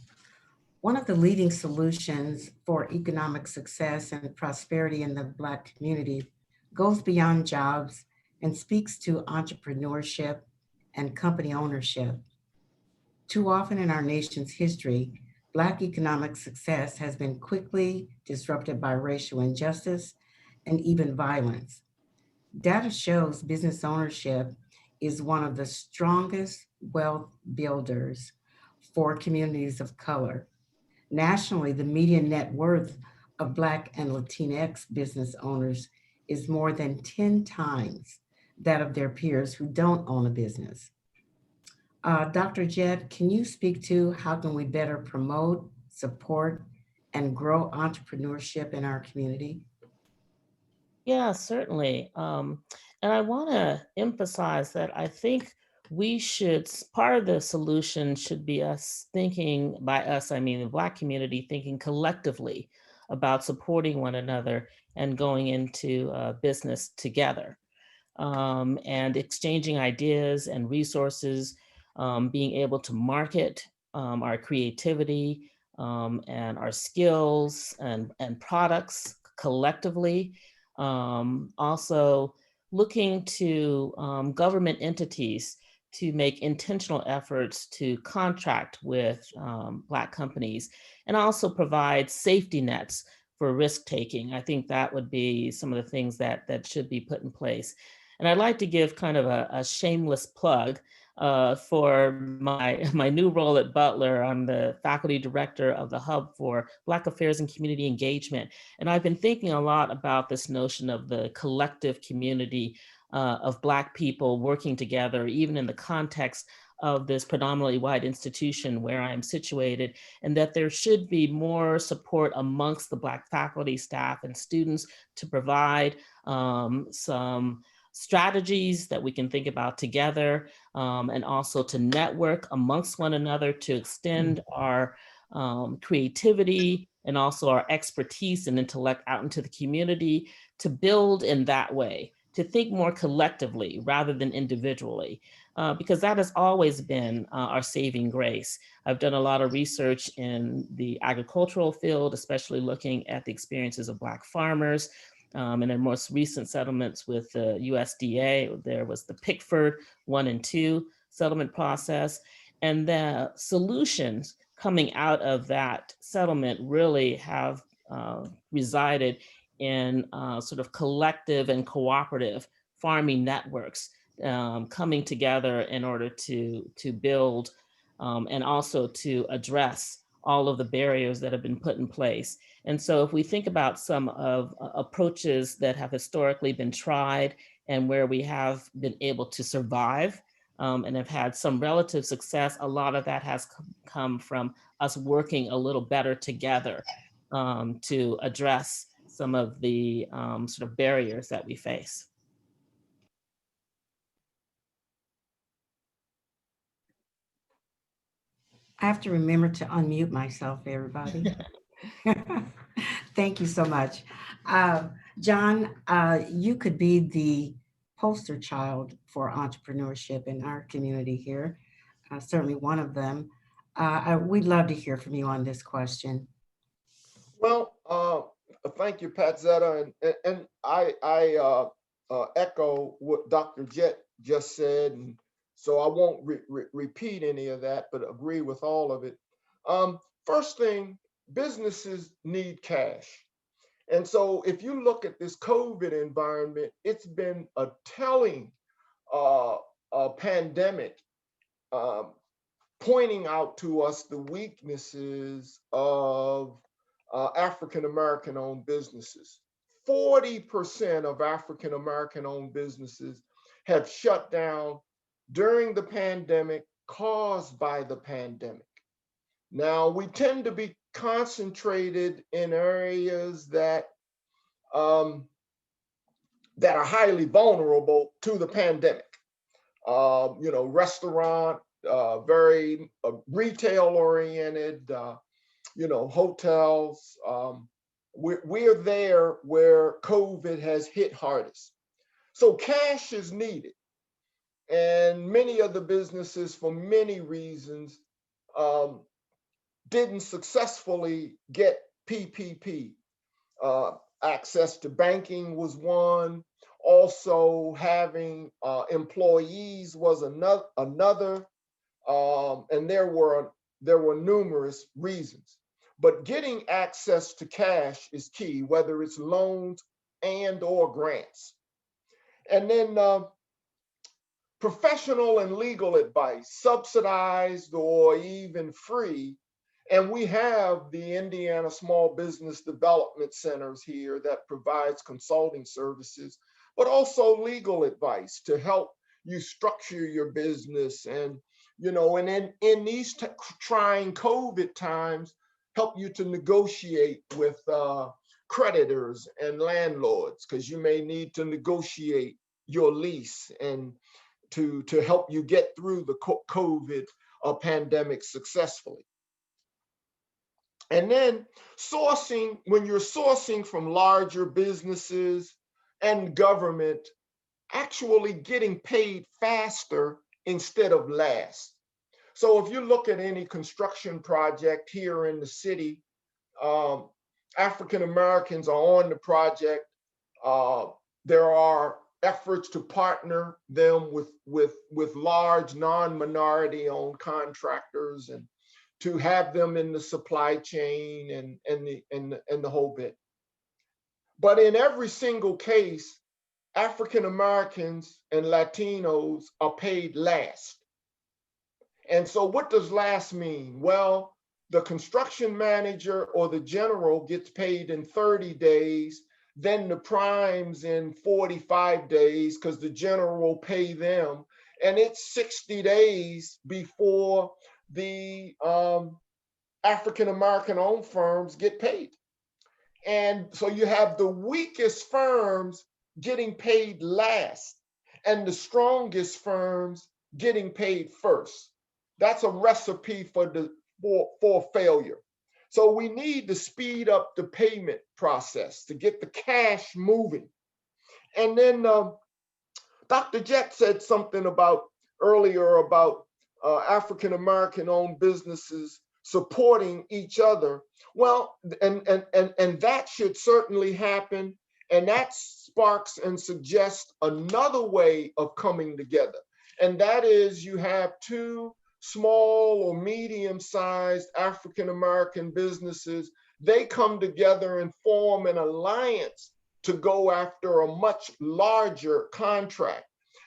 One of the leading solutions for economic success and prosperity in the Black community goes beyond jobs and speaks to entrepreneurship and company ownership. Too often in our nation's history, Black economic success has been quickly disrupted by racial injustice and even violence. Data shows business ownership is one of the strongest wealth builders for communities of color. Nationally, the median net worth of Black and Latinx business owners is more than 10 times that of their peers who don't own a business. Dr. Jett, can you speak to how can we better promote, support, and grow entrepreneurship in our community? Yeah, certainly. And I want to emphasize that I think we should, part of the solution should be us thinking, by us, I mean the Black community, thinking collectively about supporting one another and going into business together, and exchanging ideas and resources, being able to market our creativity and our skills and products collectively. Also looking to government entities to make intentional efforts to contract with Black companies and also provide safety nets for risk taking. I think that would be some of the things that should be put in place. And I'd like to give kind of a shameless plug for my new role at Butler. I'm the faculty director of the Hub for Black Affairs and Community Engagement. And I've been thinking a lot about this notion of the collective community of Black people working together, even in the context of this predominantly white institution where I am situated, and that there should be more support amongst the Black faculty, staff, and students to provide some strategies that we can think about together, and also to network amongst one another to extend our creativity and also our expertise and intellect out into the community, to build in that way, to think more collectively rather than individually, because that has always been our saving grace. I've done a lot of research in the agricultural field, especially looking at the experiences of Black farmers. In their most recent settlements with the USDA, there was the Pickford 1 and 2 settlement process. And the solutions coming out of that settlement really have resided in sort of collective and cooperative farming networks coming together in order to build and also to address all of the barriers that have been put in place. And so if we think about some of approaches that have historically been tried and where we have been able to survive and have had some relative success, a lot of that has come from us working a little better together to address some of the sort of barriers that we face. I have to remember to unmute myself, everybody. Thank you so much. John, you could be the poster child for entrepreneurship in our community here, certainly one of them. We'd love to hear from you on this question. Well, thank you, Pat Zetta, and I echo what Dr. Jett just said, and so I won't repeat any of that, but agree with all of it. First thing, businesses need cash. And so if you look at this COVID environment, it's been a telling pandemic pointing out to us the weaknesses of African-American owned businesses. 40% of African-American owned businesses have shut down during the pandemic caused by the pandemic. Now, we tend to be concentrated in areas that that are highly vulnerable to the pandemic. Restaurant, very retail oriented, hotels. We're there where COVID has hit hardest. So cash is needed. And many of the businesses, for many reasons, didn't successfully get PPP. Access to banking was one. Also, having employees was another. And there were numerous reasons. But getting access to cash is key, whether it's loans and or grants. And then professional and legal advice, subsidized or even free. And we have the Indiana Small Business Development Centers here that provides consulting services, but also legal advice to help you structure your business. And, and in these trying COVID times, help you to negotiate with creditors and landlords, because you may need to negotiate your lease and to help you get through the COVID pandemic successfully. And then sourcing, when you're sourcing from larger businesses and government, actually getting paid faster instead of last. So if you look at any construction project here in the city, African Americans are on the project. There are efforts to partner them with large non-minority owned contractors and to have them in the supply chain and the whole bit. But in every single case, African Americans and Latinos are paid last. And so what does last mean? Well, the construction manager or the general gets paid in 30 days, then the primes in 45 days because the general will pay them. And it's 60 days before the African American owned firms get paid. And so you have the weakest firms getting paid last and the strongest firms getting paid first. That's a recipe for failure. So we need to speed up the payment process to get the cash moving. And then Dr. Jett said something earlier about African American owned businesses supporting each other. Well, and that should certainly happen. And that sparks and suggests another way of coming together. And that is you have two small or medium-sized African American businesses. They come together and form an alliance to go after a much larger contract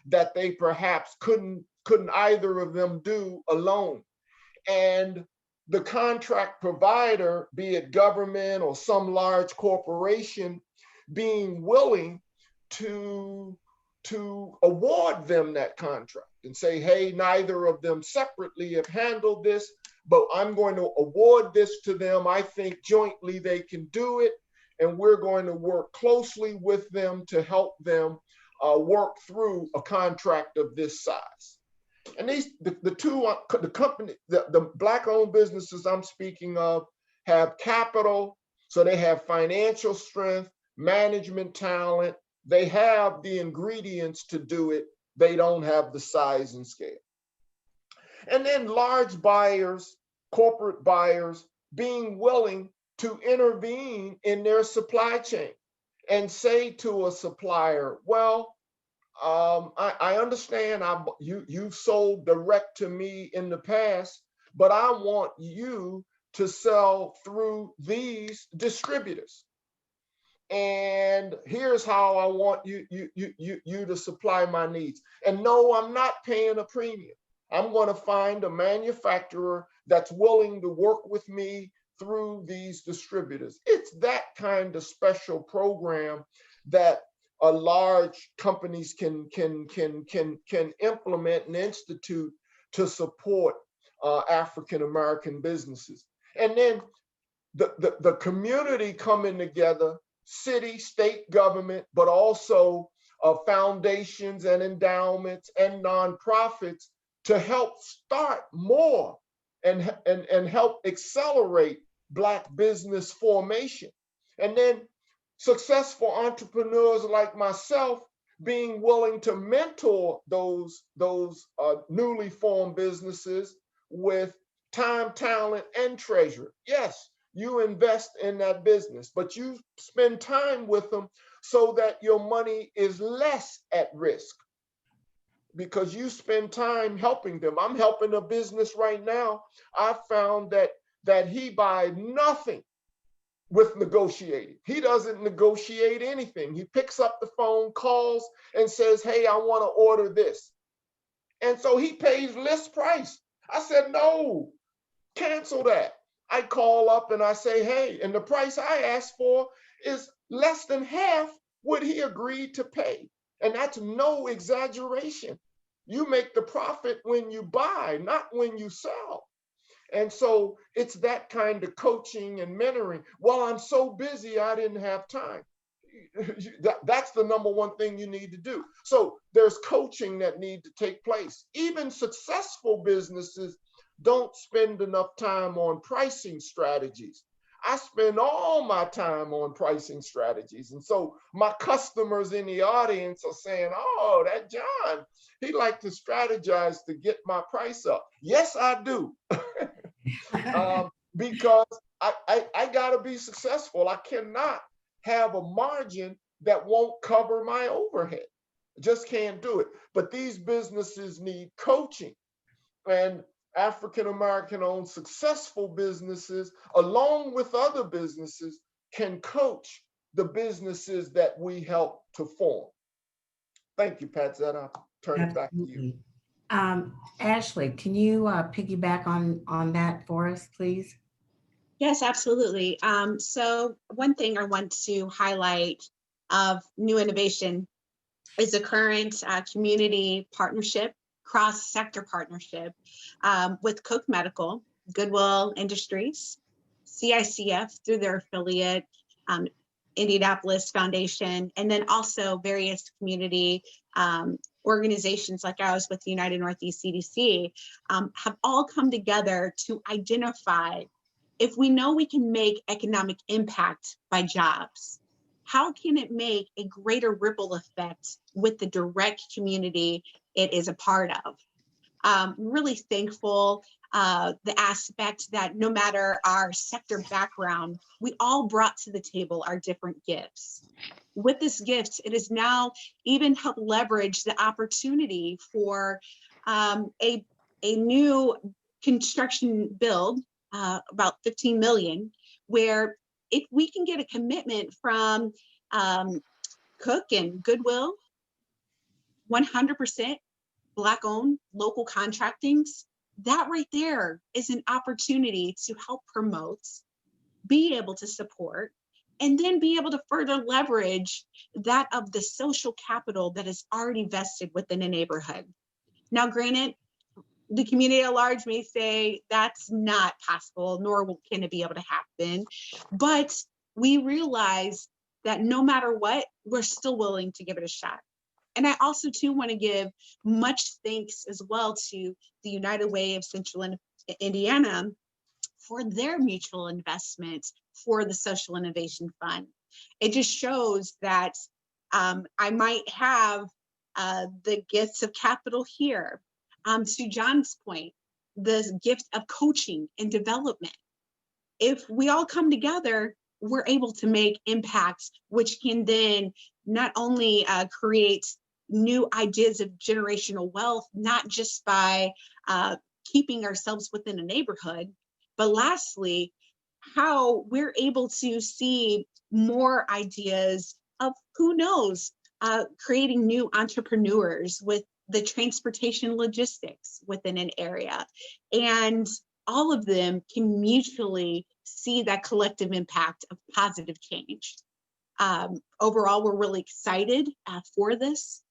that they perhaps couldn't either of them do alone. And the contract provider, be it government or some large corporation, being willing to award them that contract and say, hey, neither of them separately have handled this, but I'm going to award this to them. I think jointly they can do it. And we're going to work closely with them to help them work through a contract of this size. And the Black-owned businesses I'm speaking of have capital, so they have financial strength, management talent. They have the ingredients to do it. They don't have the size and scale. And then large buyers, corporate buyers, being willing to intervene in their supply chain and say to a supplier, well, I understand you've sold direct to me in the past, but I want you to sell through these distributors. And here's how I want you to supply my needs. And no, I'm not paying a premium. I'm going to find a manufacturer that's willing to work with me through these distributors. It's that kind of special program that large companies can implement and institute to support African American businesses. And then the community coming together, city, state government, but also foundations and endowments and nonprofits to help start more and help accelerate Black business formation. And then successful entrepreneurs like myself being willing to mentor those newly formed businesses with time, talent, and treasure. Yes, you invest in that business, but you spend time with them so that your money is less at risk because you spend time helping them. I'm helping a business right now. I found that he buys nothing with negotiating. He doesn't negotiate anything. He picks up the phone, calls, and says, hey, I want to order this. And so he pays list price. I said, no, cancel that. I call up and I say, hey, and the price I asked for is less than half what he agreed to pay. And that's no exaggeration. You make the profit when you buy, not when you sell. And so it's that kind of coaching and mentoring. Well, I'm so busy, I didn't have time. That's the number one thing you need to do. So there's coaching that needs to take place. Even successful businesses don't spend enough time on pricing strategies. I spend all my time on pricing strategies. And so my customers in the audience are saying, oh, that John, he likes to strategize to get my price up. Yes, I do. Because I got to be successful. I cannot have a margin that won't cover my overhead. Just can't do it. But these businesses need coaching. And African American owned successful businesses, along with other businesses, can coach the businesses that we help to form. Thank you, Patzette. I'll turn it back to you. Absolutely. Ashley, can you piggyback on that for us, please? Yes, absolutely. So one thing I want to highlight of new innovation is a current community partnership, cross-sector partnership with Cook Medical, Goodwill Industries, CICF through their affiliate, Indianapolis Foundation, and then also various community organizations like ours with the United Northeast CDC have all come together to identify, if we know we can make economic impact by jobs, how can it make a greater ripple effect with the direct community it is a part of? Really thankful the aspect that no matter our sector background, we all brought to the table our different gifts. With this gift, it has now even helped leverage the opportunity for a new construction build, about 15 million, where if we can get a commitment from Cook and Goodwill, 100% Black owned local contractings, that right there is an opportunity to help promote, be able to support, and then be able to further leverage that of the social capital that is already vested within a neighborhood. Now, granted, the community at large may say that's not possible, nor can it be able to happen. But we realize that no matter what, we're still willing to give it a shot. And I also too want to give much thanks as well to the United Way of Central Indiana for their mutual investment for the Social Innovation Fund. It just shows that I might have the gifts of capital here. To John's point, the gift of coaching and development. If we all come together, we're able to make impacts, which can then not only create new ideas of generational wealth, not just by keeping ourselves within a neighborhood, but lastly, how we're able to see more ideas of, who knows, creating new entrepreneurs with the transportation logistics within an area. And all of them can mutually see that collective impact of positive change. Overall, we're really excited for this.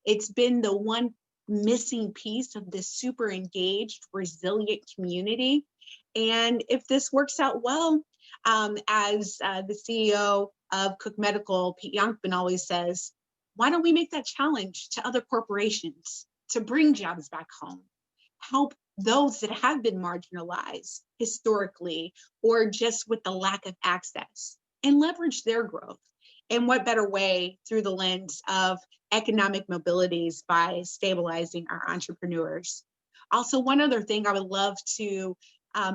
It's been the one missing piece of this super engaged, resilient community. And if this works out well, as the CEO of Cook Medical, Pete Yonkman, always says, why don't we make that challenge to other corporations to bring jobs back home, help those that have been marginalized historically or just with the lack of access, and leverage their growth? And what better way through the lens of economic mobilities by stabilizing our entrepreneurs? Also, one other thing I would love to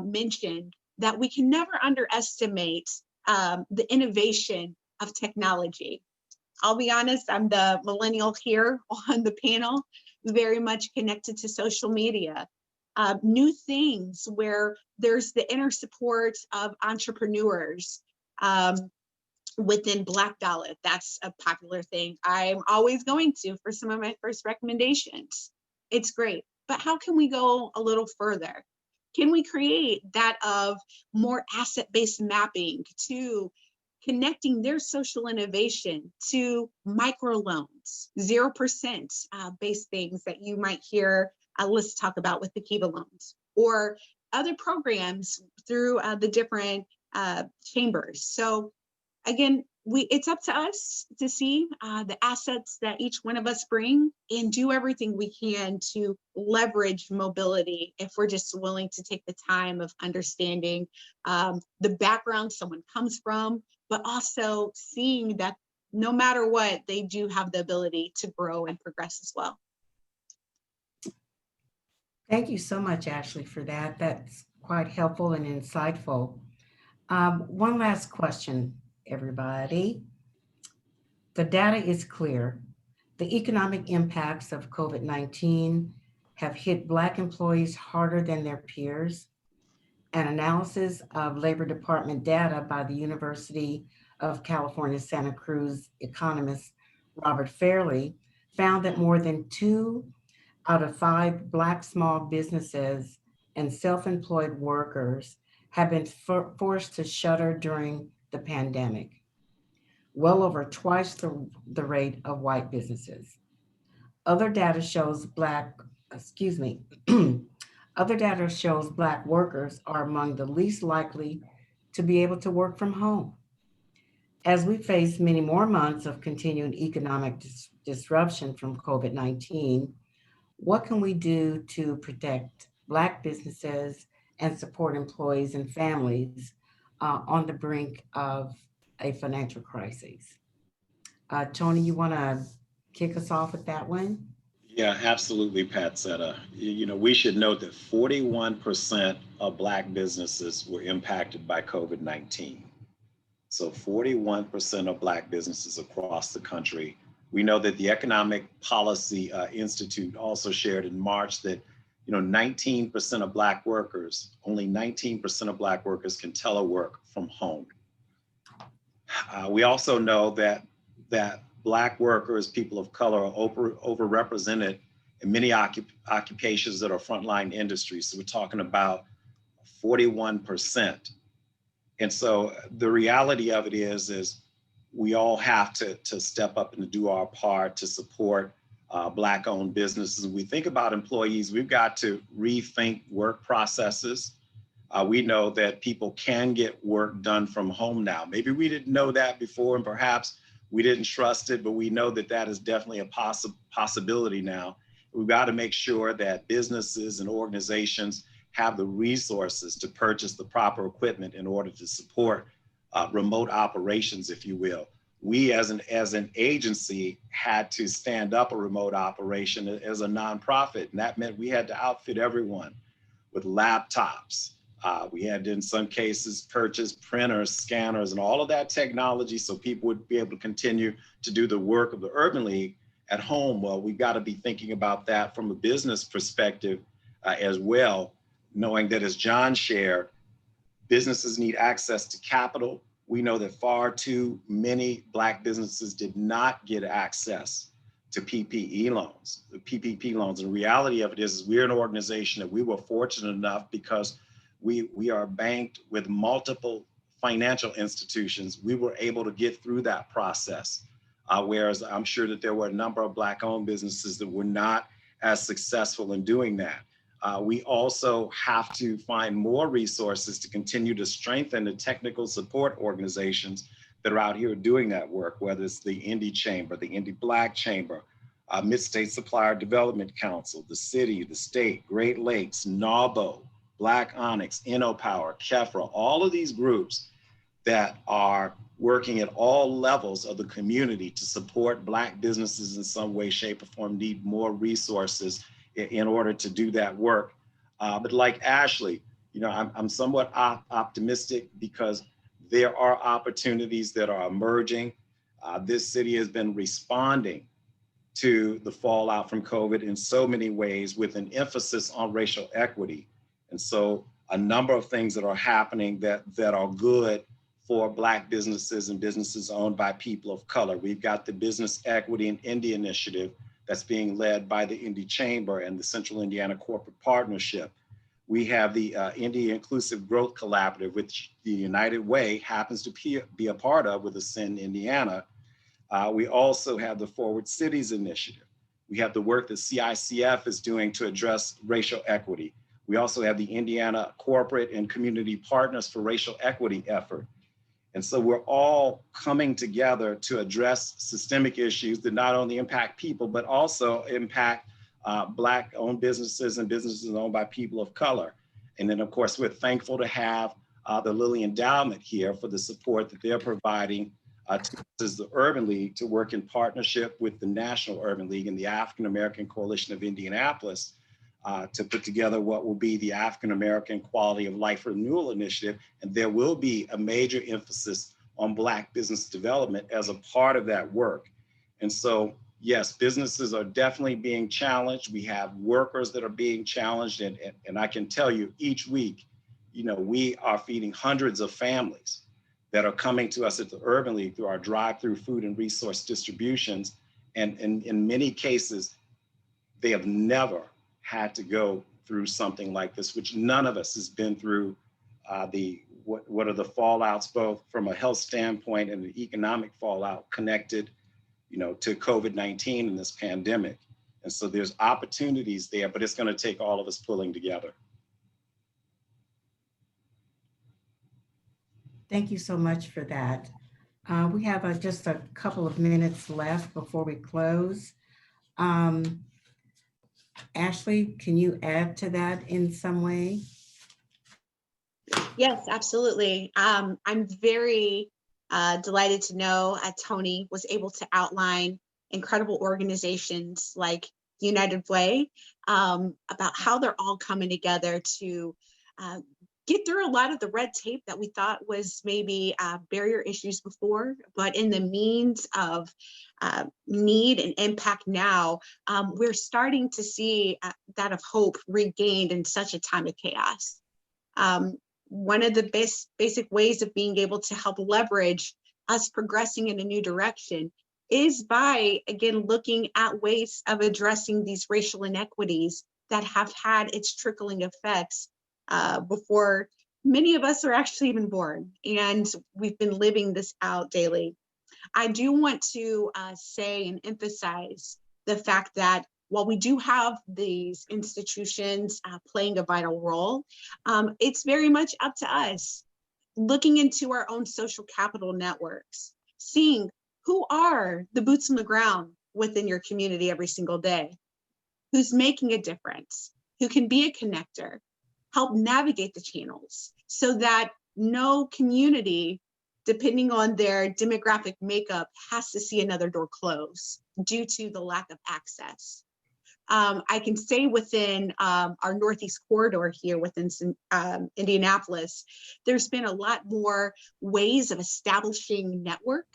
mention, that we can never underestimate the innovation of technology. I'll be honest, I'm the millennial here on the panel, very much connected to social media. New things where there's the inner support of entrepreneurs within Black Dollar. That's a popular thing I'm always going to for some of my first recommendations. It's great, but how can we go a little further? Can we create that of more asset-based mapping to connecting their social innovation to microloans, 0% based things that you might hear Alyssa talk about with the Kiva loans, or other programs through the different chambers. So again, it's up to us to see the assets that each one of us bring and do everything we can to leverage mobility if we're just willing to take the time of understanding the background someone comes from, but also seeing that no matter what, they do have the ability to grow and progress as well. Thank you so much, Ashley, for that. That's quite helpful and insightful. One last question, everybody. The data is clear. The economic impacts of COVID-19 have hit Black employees harder than their peers. An analysis of Labor Department data by the University of California, Santa Cruz economist Robert Fairley found that more than 2 out of 5 Black small businesses and self-employed workers have been forced to shutter during the pandemic, well over twice the rate of white businesses. Other data shows other data shows Black workers are among the least likely to be able to work from home. As we face many more months of continued economic disruption from COVID-19, what can we do to protect Black businesses and support employees and families on the brink of a financial crisis? Tony, you want to kick us off with that one? Yeah, absolutely, Pat Seta. We should note that 41% of Black businesses were impacted by COVID-19. So 41% of Black businesses across the country. We know that the Economic Policy Institute also shared in March that 19% of Black workers, only 19% of Black workers can telework from home. We also know that Black workers, people of color, are overrepresented in many occupations that are frontline industries. So we're talking about 41%. And so the reality of it is we all have to step up and do our part to support Black-owned businesses. When we think about employees, we've got to rethink work processes. We know that people can get work done from home now. Maybe we didn't know that before, and perhaps we didn't trust it, but we know that that is definitely a possibility now. We've got to make sure that businesses and organizations have the resources to purchase the proper equipment in order to support remote operations, if you will. We as an agency had to stand up a remote operation as a nonprofit, and that meant we had to outfit everyone with laptops. We had to, in some cases, purchase printers, scanners, and all of that technology so people would be able to continue to do the work of the Urban League at home. Well, we've got to be thinking about that from a business perspective as well, knowing that, as John shared, businesses need access to capital. We know that far too many Black businesses did not get access to PPP loans. And the reality of it is we're an organization that we were fortunate enough because we are banked with multiple financial institutions. We were able to get through that process, whereas I'm sure that there were a number of Black-owned businesses that were not as successful in doing that. We also have to find more resources to continue to strengthen the technical support organizations that are out here doing that work, whether it's the Indie Chamber, the Indie Black Chamber, Mid-State Supplier Development Council, the city, the state, Great Lakes, NAWBO, Black Onyx, InnoPower, KEFRA, all of these groups that are working at all levels of the community to support Black businesses in some way, shape, or form need more resources in order to do that work. But like Ashley, I'm somewhat optimistic because there are opportunities that are emerging. This city has been responding to the fallout from COVID in so many ways with an emphasis on racial equity. And so a number of things that are happening that are good for Black businesses and businesses owned by people of color. We've got the Business Equity and Indie Initiative that's being led by the Indie Chamber and the Central Indiana Corporate Partnership. We have the Indie Inclusive Growth Collaborative, which the United Way happens to be a part of with Ascend Indiana. We also have the Forward Cities Initiative. We have the work that CICF is doing to address racial equity. We also have the Indiana Corporate and Community Partners for Racial Equity effort. And so we're all coming together to address systemic issues that not only impact people, but also impact Black-owned businesses and businesses owned by people of color. And then, of course, we're thankful to have the Lilly Endowment here for the support that they're providing to the Urban League to work in partnership with the National Urban League and the African American Coalition of Indianapolis to put together what will be the African American Quality of Life Renewal Initiative. And there will be a major emphasis on Black business development as a part of that work. And so yes, businesses are definitely being challenged. We have workers that are being challenged. And I can tell you each week, we are feeding hundreds of families that are coming to us at the Urban League through our drive-through food and resource distributions. And in many cases, they have never had to go through something like this, which none of us has been through. What are the fallouts, both from a health standpoint and the economic fallout connected, to COVID-19 and this pandemic. And so there's opportunities there, but it's going to take all of us pulling together. Thank you so much for that. We have just a couple of minutes left before we close. Ashley, can you add to that in some way? Yes, absolutely. I'm very delighted to know Tony was able to outline incredible organizations like United Way, about how they're all coming together to get through a lot of the red tape that we thought was maybe barrier issues before, but in the means of need and impact now, we're starting to see that of hope regained in such a time of chaos. One of the basic ways of being able to help leverage us progressing in a new direction is by, again, looking at ways of addressing these racial inequities that have had its trickling effects before many of us are actually even born. And we've been living this out daily. I do want to say and emphasize the fact that while we do have these institutions playing a vital role, it's very much up to us looking into our own social capital networks, seeing who are the boots on the ground within your community every single day, who's making a difference, who can be a connector, help navigate the channels so that no community, depending on their demographic makeup, has to see another door close due to the lack of access. I can say within our Northeast corridor here within Indianapolis, there's been a lot more ways of establishing network.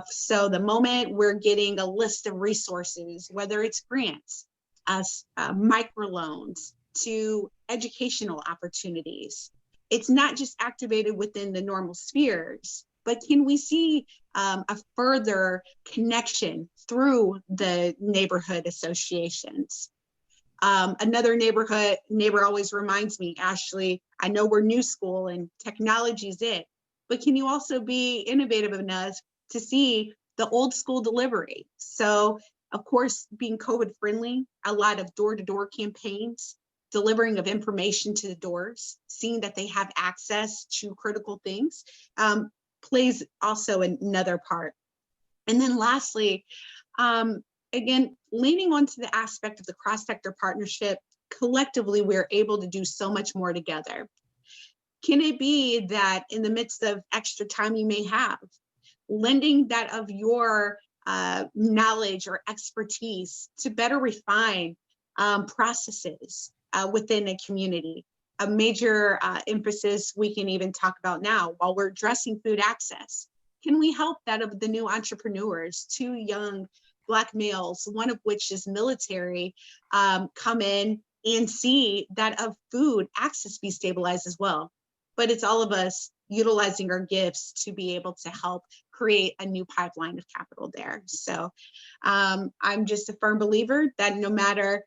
So the moment we're getting a list of resources, whether it's grants, microloans, to educational opportunities, it's not just activated within the normal spheres, but can we see a further connection through the neighborhood associations? Another neighbor always reminds me, Ashley, I know we're new school and technology is it, but can you also be innovative enough to see the old school delivery? So of course, being COVID friendly, a lot of door-to-door campaigns, delivering of information to the doors, seeing that they have access to critical things, plays also another part. And then lastly, again, leaning onto the aspect of the cross-sector partnership, collectively, we're able to do so much more together. Can it be that in the midst of extra time you may have, lending that of your knowledge or expertise to better refine processes within a community? A major emphasis we can even talk about now while we're addressing food access. Can we help that of the new entrepreneurs, 2 young Black males, one of which is military, come in and see that of food access be stabilized as well? But it's all of us utilizing our gifts to be able to help create a new pipeline of capital there. So I'm just a firm believer that no matter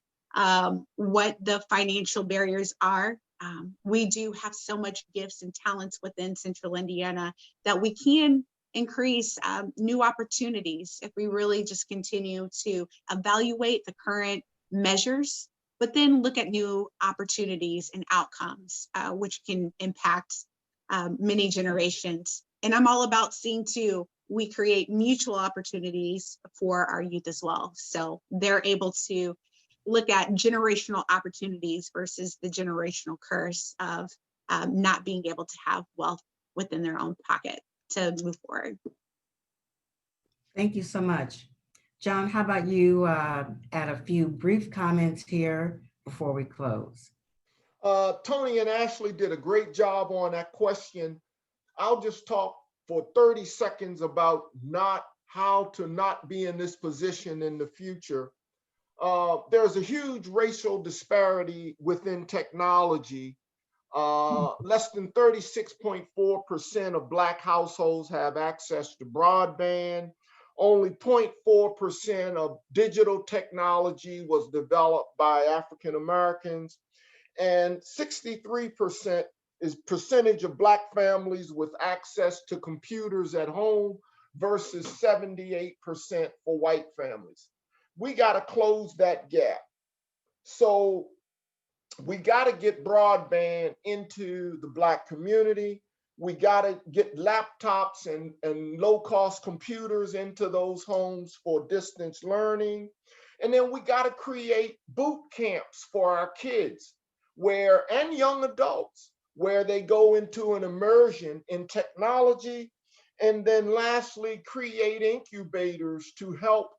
what the financial barriers are, we do have so much gifts and talents within Central Indiana that we can increase new opportunities if we really just continue to evaluate the current measures, but then look at new opportunities and outcomes, which can impact many generations. And I'm all about seeing too, we create mutual opportunities for our youth as well. So they're able to look at generational opportunities versus the generational curse of not being able to have wealth within their own pocket to move forward. Thank you so much. John, how about you add a few brief comments here before we close? Tony and Ashley did a great job on that question. I'll just talk for 30 seconds about not how to not be in this position in the future. There's a huge racial disparity within technology. Less than 36.4% of Black households have access to broadband. Only 0.4% of digital technology was developed by African Americans. And 63% is percentage of Black families with access to computers at home versus 78% for white families. We got to close that gap. So we got to get broadband into the Black community. We got to get laptops and low-cost computers into those homes for distance learning. And then we got to create boot camps for our kids and young adults, where they go into an immersion in technology. And then lastly, create incubators to help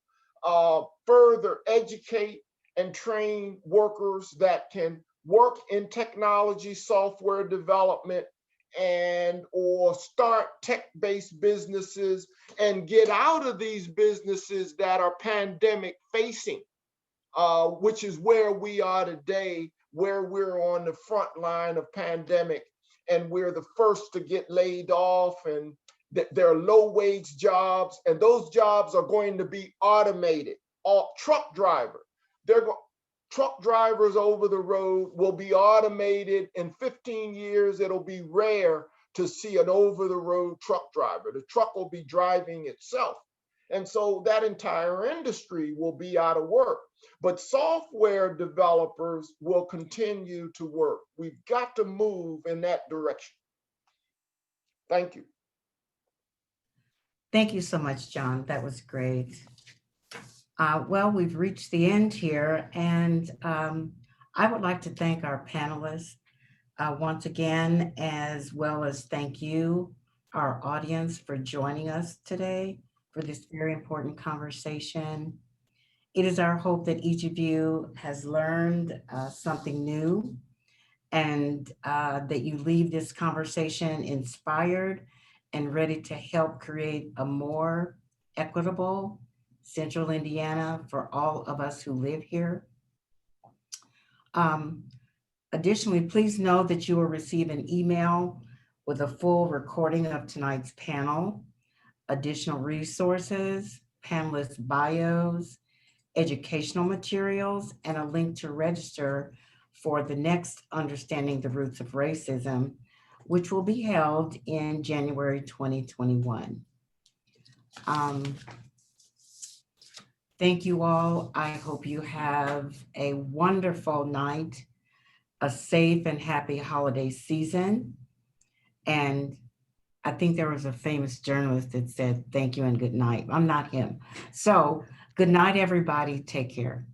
further educate and train workers that can work in technology, software development, or start tech-based businesses and get out of these businesses that are pandemic facing, which is where we are today, where we're on the front line of pandemic and we're the first to get laid off, and there are low wage jobs, and those jobs are going to be automated. Truck drivers over the road will be automated. In 15 years, it'll be rare to see an over-the-road truck driver. The truck will be driving itself. And so that entire industry will be out of work. But software developers will continue to work. We've got to move in that direction. Thank you. Thank you so much, John. That was great. Well, we've reached the end here, and I would like to thank our panelists once again, as well as thank you, our audience, for joining us today for this very important conversation. It is our hope that each of you has learned something new, and that you leave this conversation inspired and ready to help create a more equitable Central Indiana for all of us who live here. Additionally, please know that you will receive an email with a full recording of tonight's panel, additional resources, panelist bios, educational materials, and a link to register for the next Understanding the Roots of Racism, which will be held in January 2021. Thank you all. I hope you have a wonderful night, a safe and happy holiday season. And I think there was a famous journalist that said, thank you and good night. I'm not him. So good night, everybody. Take care.